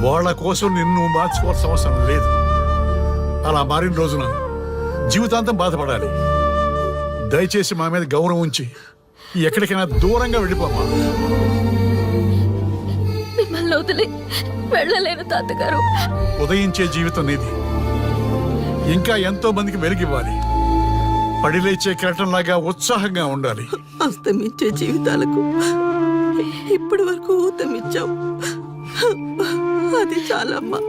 వాళ్ళ కోసం నిన్ను మార్చుకోవాల్సిన అవసరం లేదు. అలా మారిన రోజున జీవితాంతం బాధపడాలి. దయచేసి మా మీద గౌరవం ఉంచి ఎక్కడికైనా దూరంగా వెళ్ళిపోమ్మా. మిమ్మల్ని వదిలి వెళ్ళలేను తాతగారు. ఉదయించే జీవితం నీది. ఇంకా ఎంతో మందికి వెలుగివ్వాలి. పడిలేచే కెరటంలాగా ఉత్సాహంగా ఉండాలి. అస్తమించే జీవితాలకు ఇప్పటి వరకు ఊతమిచ్చావు. అది చాలమ్మా.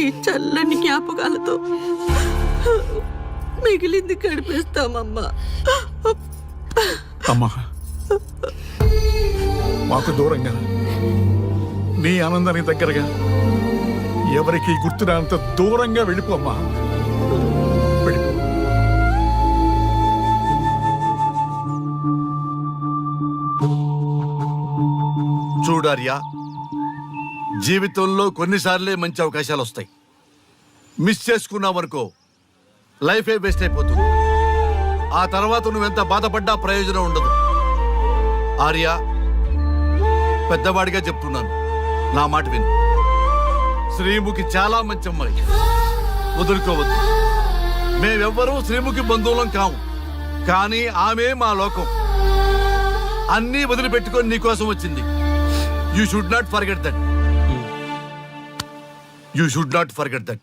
ఈ చల్లని జ్ఞాపకాలతో మిగిలింది గడిపేస్తామమ్మా. అమ్మా, మాకు దూరంగా నీ ఆనందానికి దగ్గరగా ఎవరికి గుర్తురానంత దూరంగా వెళ్ళిపోమ్మా. వెళ్ళిపో. చూడార్యా, జీవితంలో కొన్నిసార్లే మంచి అవకాశాలు వస్తాయి. మిస్ చేసుకున్నావనుకో లైఫే వేస్ట్ అయిపోతుంది. ఆ తర్వాత నువ్వెంత బాధపడ్డా ప్రయోజనం ఉండదు. ఆర్య, పెద్దవాడిగా చెప్తున్నాను, నా మాట విను. శ్రీముఖి చాలా మంచి అమ్మాయి, వదులుకోవద్దు. మేమెవ్వరూ శ్రీముఖి బంధువులం కాము, కానీ ఆమె మా లోకం. అన్నీ వదిలిపెట్టుకొని నీకోసం వచ్చింది. You should not forget that. You should not forget that.